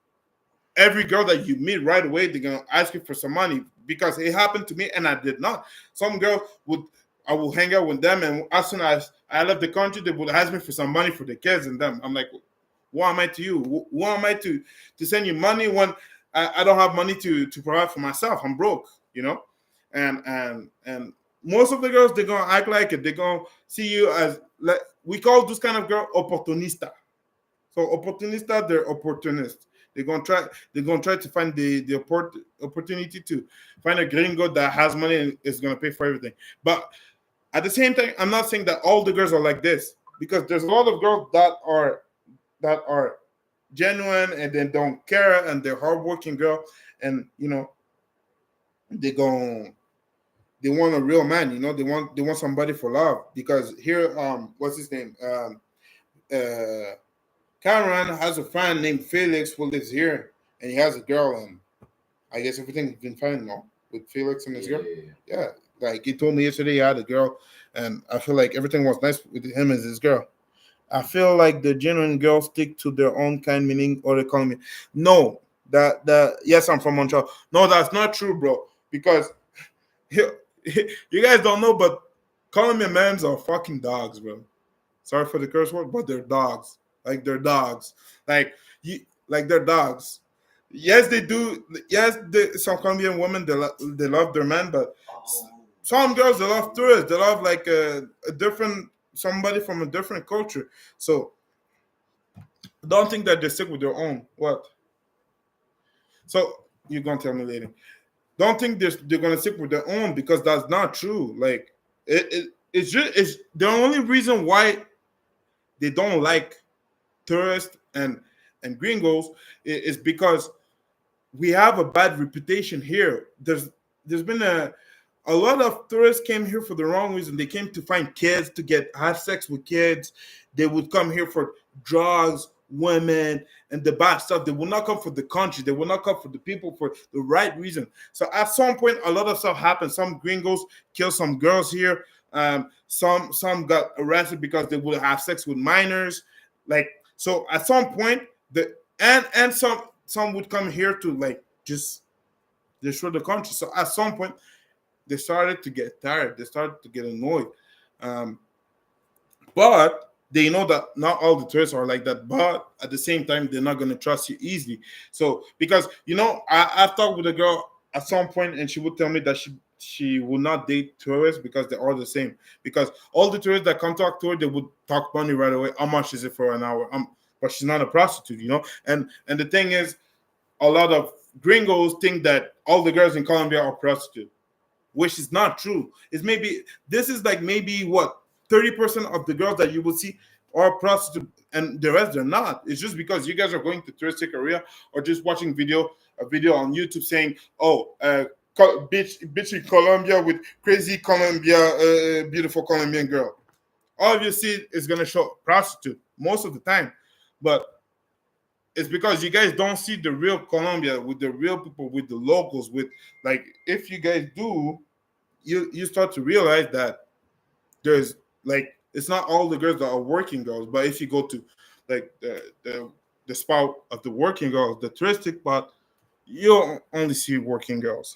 every girl that you meet right away, they're gonna ask you for some money, because it happened to me and I did not. Some girl I will hang out with them, and as soon as I left the country, they would ask me for some money for the kids and them. I'm like, what am I to you? Who am I to send you money when I don't have money to provide for myself? I'm broke. And most of the girls, they're gonna act like it. They're gonna see you as, like, we call this kind of girl opportunista. So opportunista, they're opportunists. They're gonna try to find the opportunity to find a gringo that has money and is gonna pay for everything. But at the same time, I'm not saying that all the girls are like this, because there's a lot of girls that are genuine and then don't care and they're hardworking girl and they go they want a real man, they want somebody for love because here what's his name uh Cameron has a friend named Felix who lives here and he has a girl and I guess everything's been fine now with Felix and his girl. Yeah. Yeah, like he told me yesterday he had a girl and I feel like everything was nice with him and his girl. I feel like the genuine girls stick to their own kind meaning or they call me. No, that yes, I'm from Montreal. No, that's not true, bro. Because you, you guys don't know, but Colombian men's are fucking dogs, bro. Sorry for the curse word, but they're dogs. Like they're dogs. Like you, like they're dogs. Yes, they do. Yes, some Colombian women they love their men, but some girls they love tourists. They love like a different somebody from a different culture. So don't think that they stick with their own. What? So you're gonna tell me later. Don't think they're gonna stick with their own because that's not true. Like it's just it's the only reason why they don't like tourists and gringos is because we have a bad reputation here. There's been a lot of tourists came here for the wrong reason. They came to find kids to get have sex with kids. They would come here for drugs, women, and the bad stuff. They will not come for the country. They will not come for the people for the right reason. So at some point, a lot of stuff happened. Some gringos killed some girls here. Some got arrested because they would have sex with minors. Like so, at some point, and some would come here to like just destroy the country. So at some point, they started to get tired. They started to get annoyed. Um, but they know that not all the tourists are like that. But at the same time, they're not going to trust you easily. So because I've talked with a girl at some point, and she would tell me that she will not date tourists because they're all the same. Because all the tourists that come talk to her, they would talk money right away. How much is it for an hour? But she's not a prostitute, And the thing is, a lot of gringos think that all the girls in Colombia are prostitutes, which is not true. It's maybe this is like maybe what 30% of the girls that you will see are prostitute, and the rest they're not. It's just because you guys are going to touristic area or just watching a video on YouTube saying, "Oh, bitch in Colombia with crazy Colombia, beautiful Colombian girl." Obviously, it's gonna show prostitute most of the time, but it's because you guys don't see the real Colombia with the real people, with the locals, with like if you guys do, you start to realize that there's like it's not all the girls that are working girls, but if you go to like the spot of the working girls, the touristic spot, you'll only see working girls.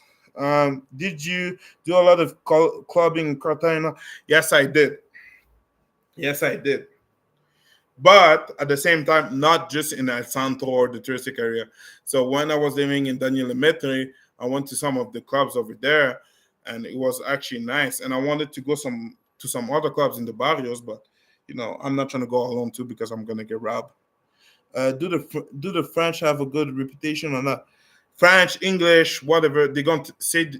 Did you do a lot of clubbing in Cartagena? Yes, I did. Yes, I did. But at the same time, not just in El Santo or the touristic area. So when I was living in Daniel Elementary, I went to some of the clubs over there, and it was actually nice. And I wanted to go to some other clubs in the barrios, but I'm not trying to go alone too because I'm gonna get robbed. Do the French have a good reputation or not? French, English, whatever they're going to say.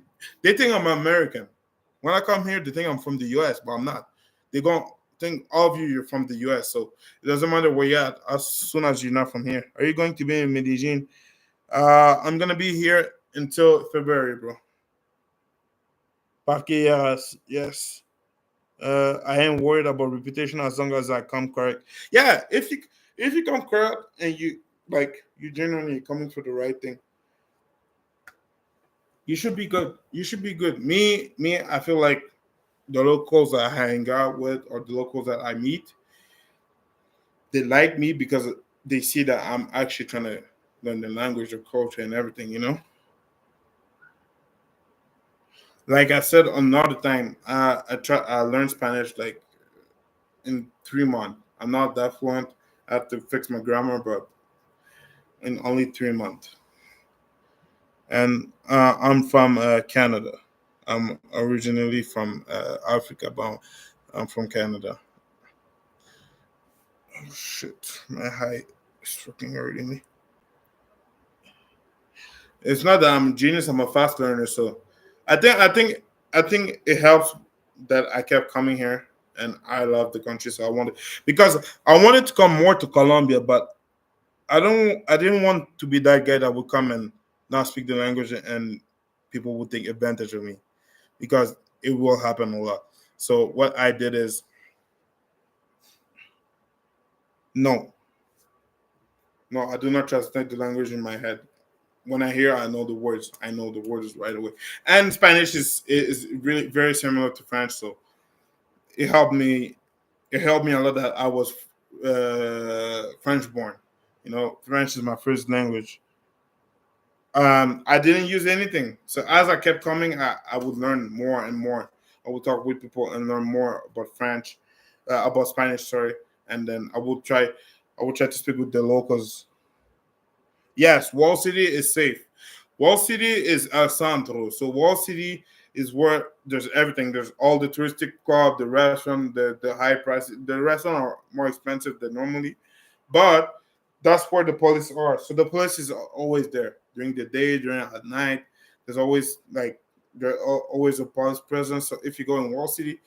They think I'm American. When I come here, they think I'm from the U.S., but I'm not. They're going to think all of you're from the U.S., so it doesn't matter where you're at as soon as you're not from here. Are you going to be in Medellin? I'm going to be here until February, bro. Porque yes, yes. I ain't worried about reputation as long as I come correct. Yeah, if you come correct and you genuinely coming for the right thing, you should be good. You should be good. Me, I feel like the locals that I hang out with or the locals that I meet, they like me because they see that I'm actually trying to learn the language, the culture, and everything. Like I said another time, I learned Spanish like in 3 months. I'm not that fluent. I have to fix my grammar, but in only 3 months. And I'm from Canada. I'm originally from Africa, but I'm from Canada. Oh, shit, my height is fucking hurting me. It's not that I'm a genius. I'm a fast learner, so I think it helps that I kept coming here, and I love the country, so I wanted because I wanted to come more to Colombia, but I didn't want to be that guy that would come and not speak the language and people would take advantage of me because it will happen a lot. So what I did is no, no, I do not translate the language in my head. When I hear, I know the words. I know the words right away. And Spanish is really very similar to French, so it helped me. It helped me a lot that I was French born. You know, French is my first language. I didn't use anything. So as I kept coming, I would learn more and more. I would talk with people and learn more about French, about Spanish, sorry, and then I would try to speak with the locals. Yes, Wall City is safe. Wall City is El Centro. So Wall City is where there's everything. There's all the touristic club, the restaurant, the high prices. The restaurant are more expensive than normally, but that's where the police are. So the police is always there during the day, during at night. There's always like always a police presence. So if you go in Wall City,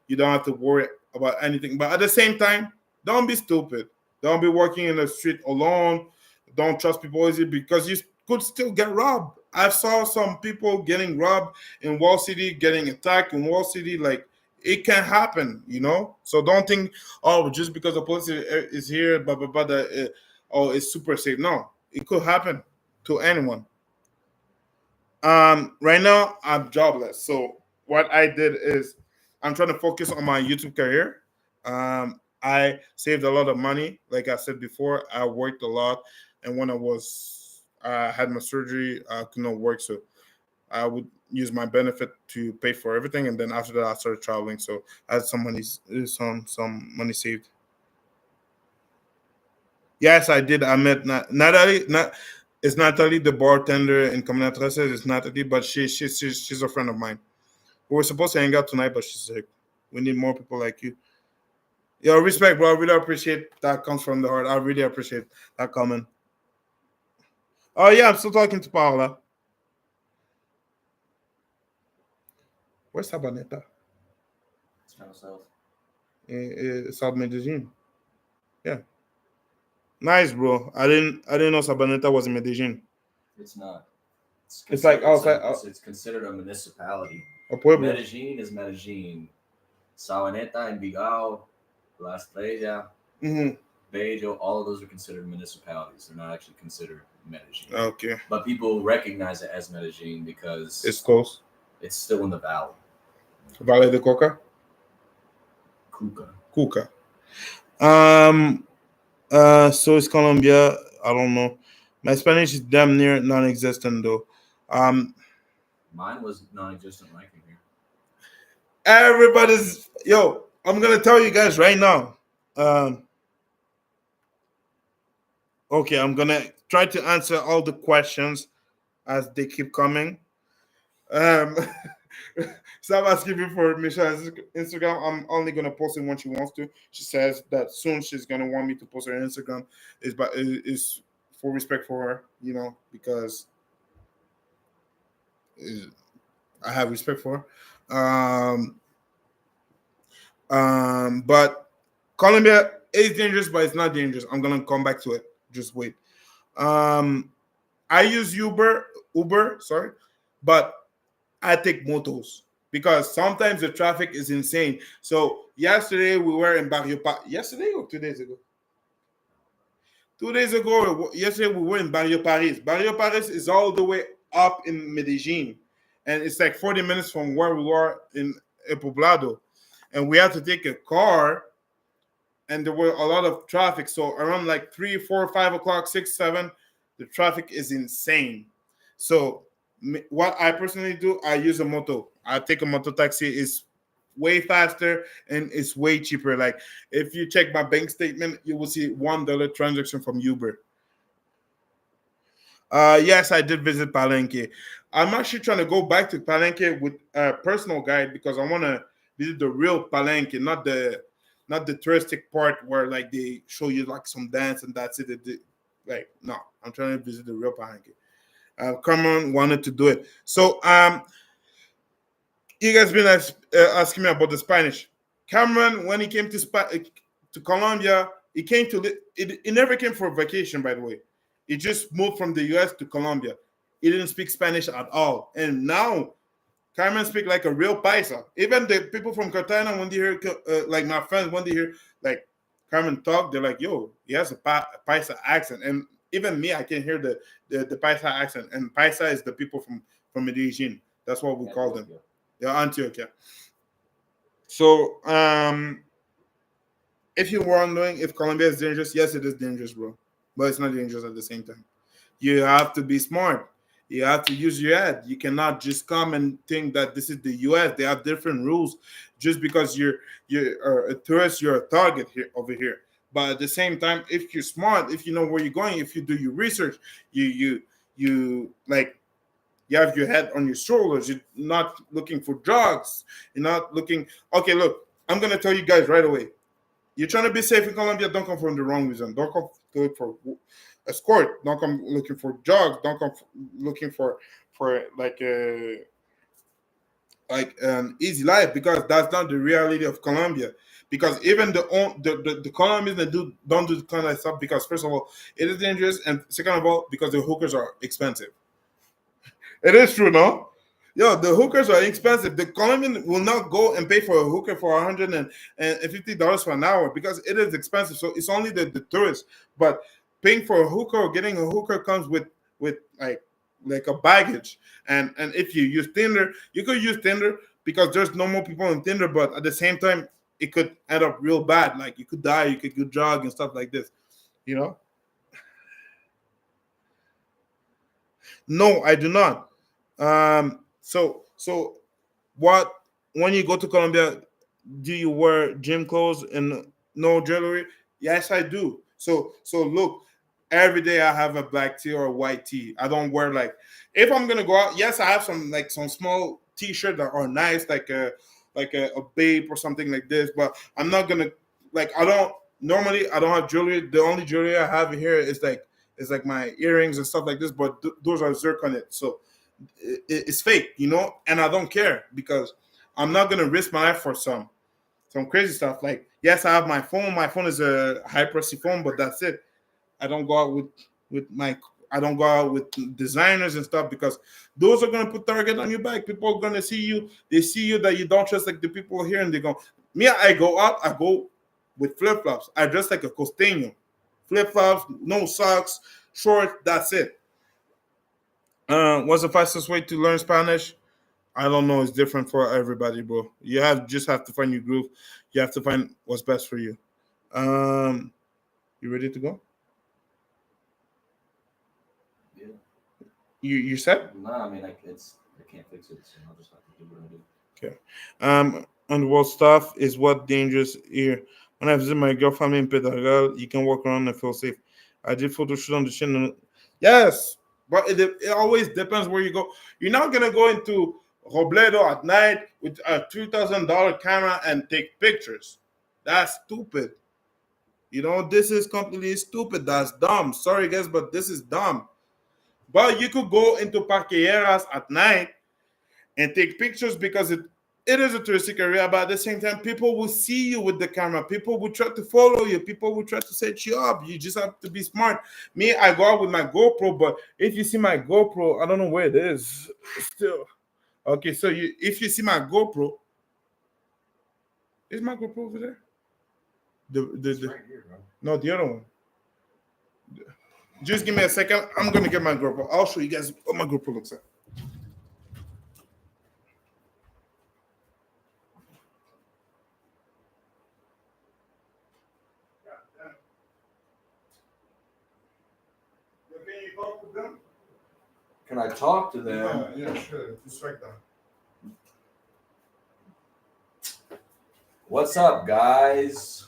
you don't have to worry about anything. But at the same time, don't be stupid. Don't be walking in the street alone. Don't trust people easily because you could still get robbed. I saw some people getting robbed in Wall City, getting attacked in Wall City. Like it can happen, you know. So don't think, oh, just because the police is here, blah blah blah, that oh, it's super safe. No, it could happen to anyone. Right now I'm jobless. So what I did is I'm trying to focus on my YouTube career. I saved a lot of money. Like I said before, I worked a lot, and when I had my surgery, I could not work, so I would use my benefit to pay for everything, and then after that, I started traveling. So I had some money saved. Yes, I did. I met Natalie. Not it's Natalie, the bartender in Combinatrices. It's Natalie, but she's a friend of mine. We were supposed to hang out tonight, but she's sick. We need more people like you. Yo, respect, bro. I really appreciate that. Comes from the heart. I really appreciate that comment. Oh yeah, I'm still talking to Paola. Where's Sabaneta? It's kind of south. South Medellin. Yeah, nice, bro. I didn't know Sabaneta was in Medellin. It's not. It's It's like considered. outside It's considered a municipality. a pueblo. Medellin is Medellin. Sabaneta, Envigado, La Estrella, Mm-hmm. Bello, all of those are considered municipalities. They're not actually considered Medellin. Okay, But people recognize it as Medellin because it's close. it's still in the valley. Valle de Coca, Cuca. Cuca. So it's Colombia. I don't know. My Spanish is damn near non-existent though. Um, Mine was non-existent when I came here. everybody's yo. I'm gonna tell you guys right now. Um, okay, I'm gonna try to answer all the questions as they keep coming. Um, Sam asking me for Michelle's Instagram. I'm only gonna post it when she wants to. She says that soon she's gonna want me to post her Instagram. Is for respect for her, you know, because uh, I have respect for her. But Colombia is dangerous, but it's not dangerous. I'm gonna come back to it. Just wait. Um, I use Uber, sorry, but I take motos because sometimes the traffic is insane. So yesterday we were in Yesterday or 2 days ago? 2 days ago, yesterday we were in Barrio Paris. Barrio Paris is all the way up in Medellin, and it's like 40 minutes from where we were in El Poblado, and we had to take a car, and there were a lot of traffic. So around like 3, 4, 5 o'clock, 6, 7, the traffic is insane. So what I personally do, I use a moto. I take a moto taxi. It's way faster and it's way cheaper. Like if you check my bank statement, you will see $1 transaction from Uber. Yes, I did visit Palenque. I'm actually trying to go back to Palenque with a personal guide because I want to visit the real Palenque, not the touristic part where like they show you like some dance and that's it. Like no, I'm trying to visit the real Palenque. Cameron wanted to do it. So you guys been asking me about the Spanish. Cameron, when he came to Colombia, He came to it never came for vacation, by the way. He just moved from the US to Colombia. He didn't speak Spanish at all. And now Carmen speak like a real paisa. Even the people from Cartagena, when they hear, like my friends, when they hear like Carmen talk, they're like, "Yo, he has a paisa accent." And even me, I can hear the paisa accent. And paisa is the people from Medellin. That's what we call them. They're Antioquia. So, if you were wondering if Colombia is dangerous, yes, it is dangerous, bro. But it's not dangerous at the same time. You have to be smart. You have to use your head. You cannot just come and think that this is the U.S. They have different rules. Just because you're a tourist, you're a target here over here. But at the same time, if you're smart, if you know where you're going, if you do your research, you like you have your head on your shoulders. You're not looking for drugs. You're not looking. Okay, look, I'm gonna tell you guys right away. You're trying to be safe in Colombia. Don't come from the wrong reason. Don't come to look for escort. Don't come looking for drugs. Don't come looking for like an easy life, because that's not the reality of Colombia. Because even the Colombians that don't do the kind of stuff, because first of all it is dangerous, and second of all because the hookers are expensive. It is true, no? Yo, the hookers are expensive. The Colombian will not go and pay for a hooker for $150 for an hour because it is expensive. So it's only the tourists. But paying for a hooker or getting a hooker comes with like a baggage. And if you use Tinder, you could use Tinder because there's no more people on Tinder. But at the same time, it could end up real bad. Like you could die, you could get drugged and stuff like this. You know? No, I do not. So what when you go to Colombia, do you wear gym clothes and no jewelry? Yes, I do. So look, every day I have a black tee or a white tee. I don't wear like if I'm gonna go out. Yes, I have some small t-shirt that are nice, like a babe or something like this. But I'm not gonna like I don't normally I don't have jewelry. The only jewelry I have here is like my earrings and stuff like this. But those are zircon it. So it's fake, and I don't care because I'm not gonna risk my life for some crazy stuff. Like, yes, I have my phone. My phone is a high pricey phone, but that's it. I don't go out with my. I don't go out with designers and stuff because those are gonna put target on your back. People are gonna see you. They see you that you don't trust like the people here, and they go. Me, I go out. I go with flip flops. I dress like a costeño. Flip flops, no socks, short. That's it. What's the fastest way to learn Spanish? I don't know. It's different for everybody, bro. You have to find your groove. You have to find what's best for you. Um, you ready to go? Yeah. You said No, I mean, I can't fix it, so I'll just have to do what I do. okay. Underworld stuff is what dangerous here. When I visit my girl family in Pedregal, you can walk around and feel safe. I did photo shoot on the chin. Yes, but it always depends where you go. You're not gonna go into Robledo at night with a $2,000 camera and take pictures. That's stupid. This is completely stupid. That's dumb. Sorry, guys, but this is dumb. But you could go into Parquejeras at night and take pictures because it is a touristic area, but at the same time, people will see you with the camera. People will try to follow you. People will try to set you up. You just have to be smart. Me, I go out with my GoPro, but if you see my GoPro, I don't know where it is. Still, okay. So if you see my GoPro, is my GoPro over there? It's right here, bro. No, the other one. Just give me a second. I'm gonna get my GoPro. I'll show you guys what my GoPro looks like. Can you talk with them? Can I talk to them? Yeah, sure. Just right down. What's up, guys?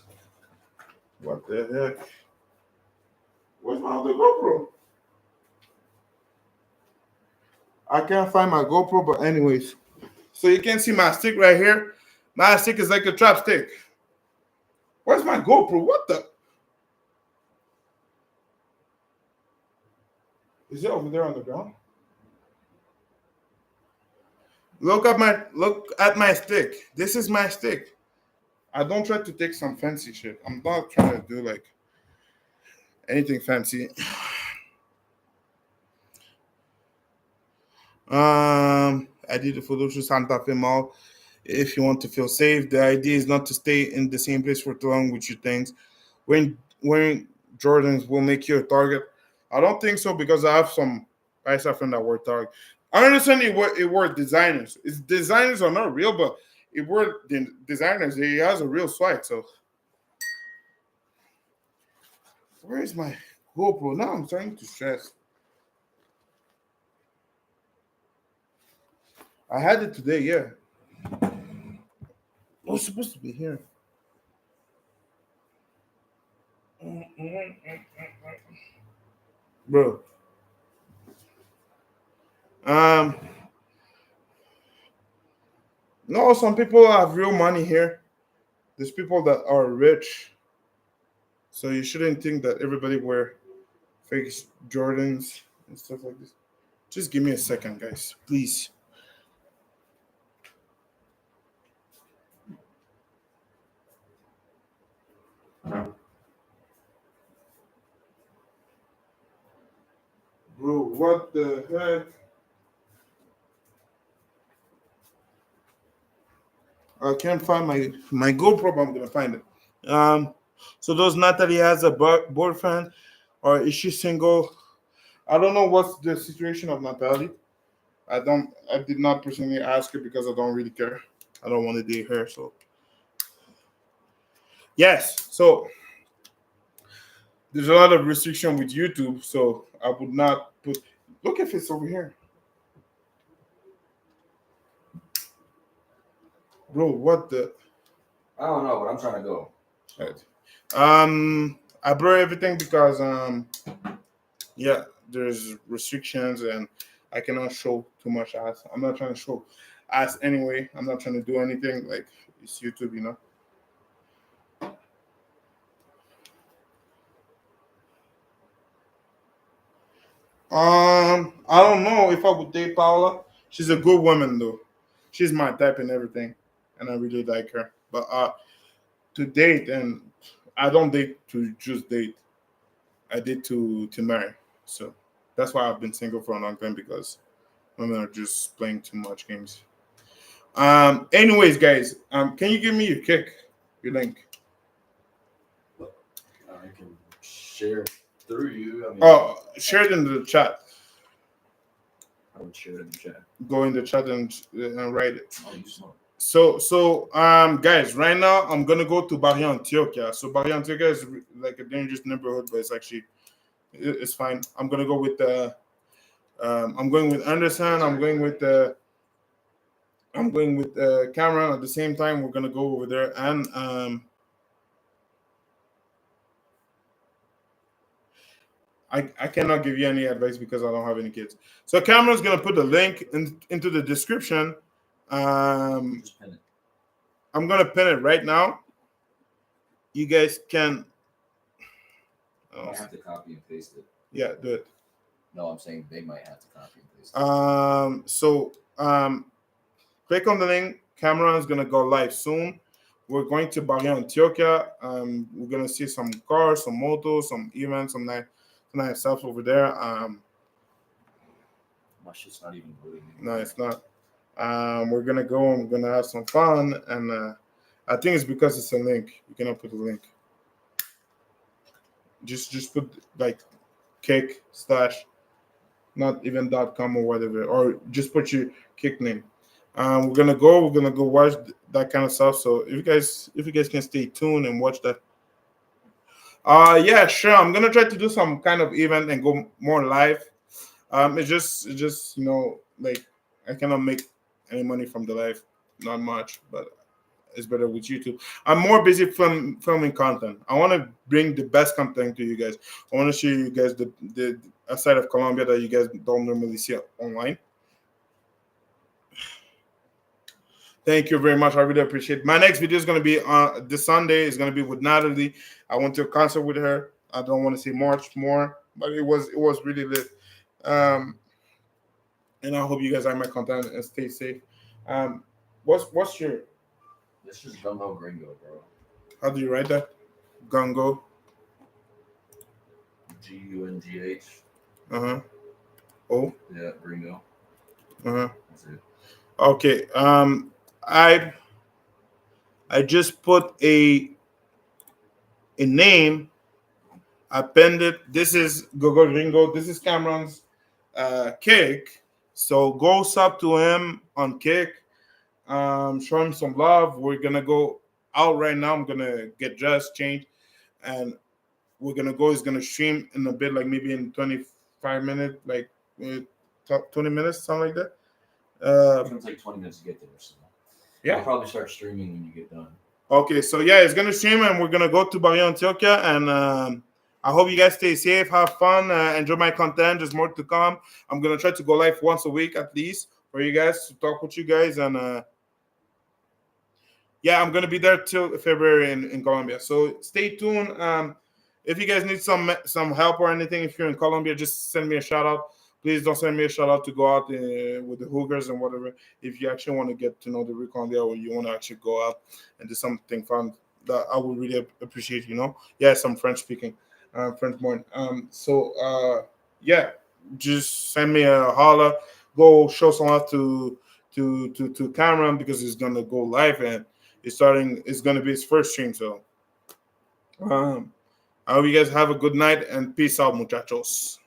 What the heck? Where's my other GoPro? I can't find my GoPro, but anyways. So you can see my stick right here. My stick is like a trap stick. Where's my GoPro? What the? Is it over there on the ground? Look at my stick. This is my stick. I don't try to take some fancy shit. I'm not trying to do like anything fancy. I did a photo shoot Santa Fe Mall. If you want to feel safe, the idea is not to stay in the same place for too long with your things. Wearing Jordans will make you a target. I don't think so because I have some guys I friend that wear target. I understand it were designers. It's designers are not real, but it were the designers. He has a real swag. So where is my GoPro? Now I'm starting to stress. I had it today, yeah. It was supposed to be here. Bro. Um no, some people have real money here. There's people that are rich. So you shouldn't think that everybody wear fake Jordans and stuff like this. Just give me a second, guys. Please. Bro, what the heck? I can't find my GoPro, but I'm gonna find it. So does Natalie has a boyfriend, or is she single? I don't know what's the situation of Natalie. I did not personally ask her because I don't really care. I don't want to date her. So yes. So there's a lot of restriction with YouTube. So I would not put. Look if it's over here, bro. What the? I don't know, but I'm trying to go. Right. I blur everything because yeah, there's restrictions and I cannot show too much ass. I'm not trying to show ass anyway. I'm not trying to do anything like it's YouTube, you know. I don't know if I would date Paula. She's a good woman though. She's my type and everything, and I really like her. But to date, and I don't date to just date. I date to marry. So that's why I've been single for a long time because women are just playing too much games. Anyways, guys, can you give me your kick, your link? I can share through you. I mean, Oh, share it in the chat. I would share it in the chat. Go in the chat and write it. Oh, you smart. Guys, right now I'm gonna go to Barrio Antioquia. So Barrio Antioquia is like a dangerous neighborhood, but it's actually it's fine. I'm gonna go with I'm going with Anderson. I'm going with Cameron at the same time. We're gonna go over there and I cannot give you any advice because I don't have any kids. So Cameron's gonna put the link into the description. Just pin it. I'm gonna pin it right now. You guys can. I might have to copy and paste it. Yeah, do it. No, I'm saying they might have to copy and paste it. Click on the link. Cameron is gonna go live soon. We're going to Barrio Antioquia. We're gonna see some cars, some motos, some events, some nice stuff over there. My shit's not even loading. No, it's not. We're gonna go and we're gonna have some fun, and I think it's because it's a link. You cannot put a link. Just put like kick slash, not even .com or whatever, or just put your kick name. We're gonna go watch that kind of stuff. So if you guys can stay tuned and watch that. Yeah, sure. I'm gonna try to do some kind of event and go more live. It's just like I cannot make any money from the live, not much, but it's better with YouTube. I'm more busy filming content. I want to bring the best content to you guys. I want to show you guys the a side of Colombia that you guys don't normally see online. Thank you very much. I really appreciate it. My next video is going to be this Sunday. It's going to be with Natalie. I went to a concert with her. I don't want to say much more, but it was really lit. Um, and I hope you guys like my content and stay safe. What's your This is Gungo Gringo, bro. how do you write that? Gongo. Gunghh. Uh-huh. Oh. Yeah, Gringo. Uh-huh. That's it. Okay. I just put a name. I pinned it. This is Gogo Ringo. This is Cameron's Kick. So go sub to him on Kick. Show him some love. We're gonna go out right now. I'm gonna get dressed, change, and we're gonna go. He's gonna stream in a bit, like maybe in 25 minutes, like 20 minutes, something like that. It's gonna take 20 minutes to get there. So Yeah. I'll probably start streaming when you get done. Okay, so yeah, it's gonna stream, and we're gonna go to Barrio Antioquia, and I hope you guys stay safe, have fun, enjoy my content. There's more to come. I'm gonna try to go live once a week at least for you guys to talk with you guys, and yeah, I'm gonna be there till February in Colombia. So stay tuned. If you guys need some help or anything, if you're in Colombia, just send me a shout out. Please don't send me a shout out to go out with the hookers and whatever. If you actually want to get to know the real Colombia, or you want to actually go out and do something fun, that I would really appreciate. Yeah, some French speaking, French born. Yeah, just send me a holla. Go show some love to Cameron, because he's gonna go live, and it's gonna be his first stream. So I hope you guys have a good night, and peace out, muchachos.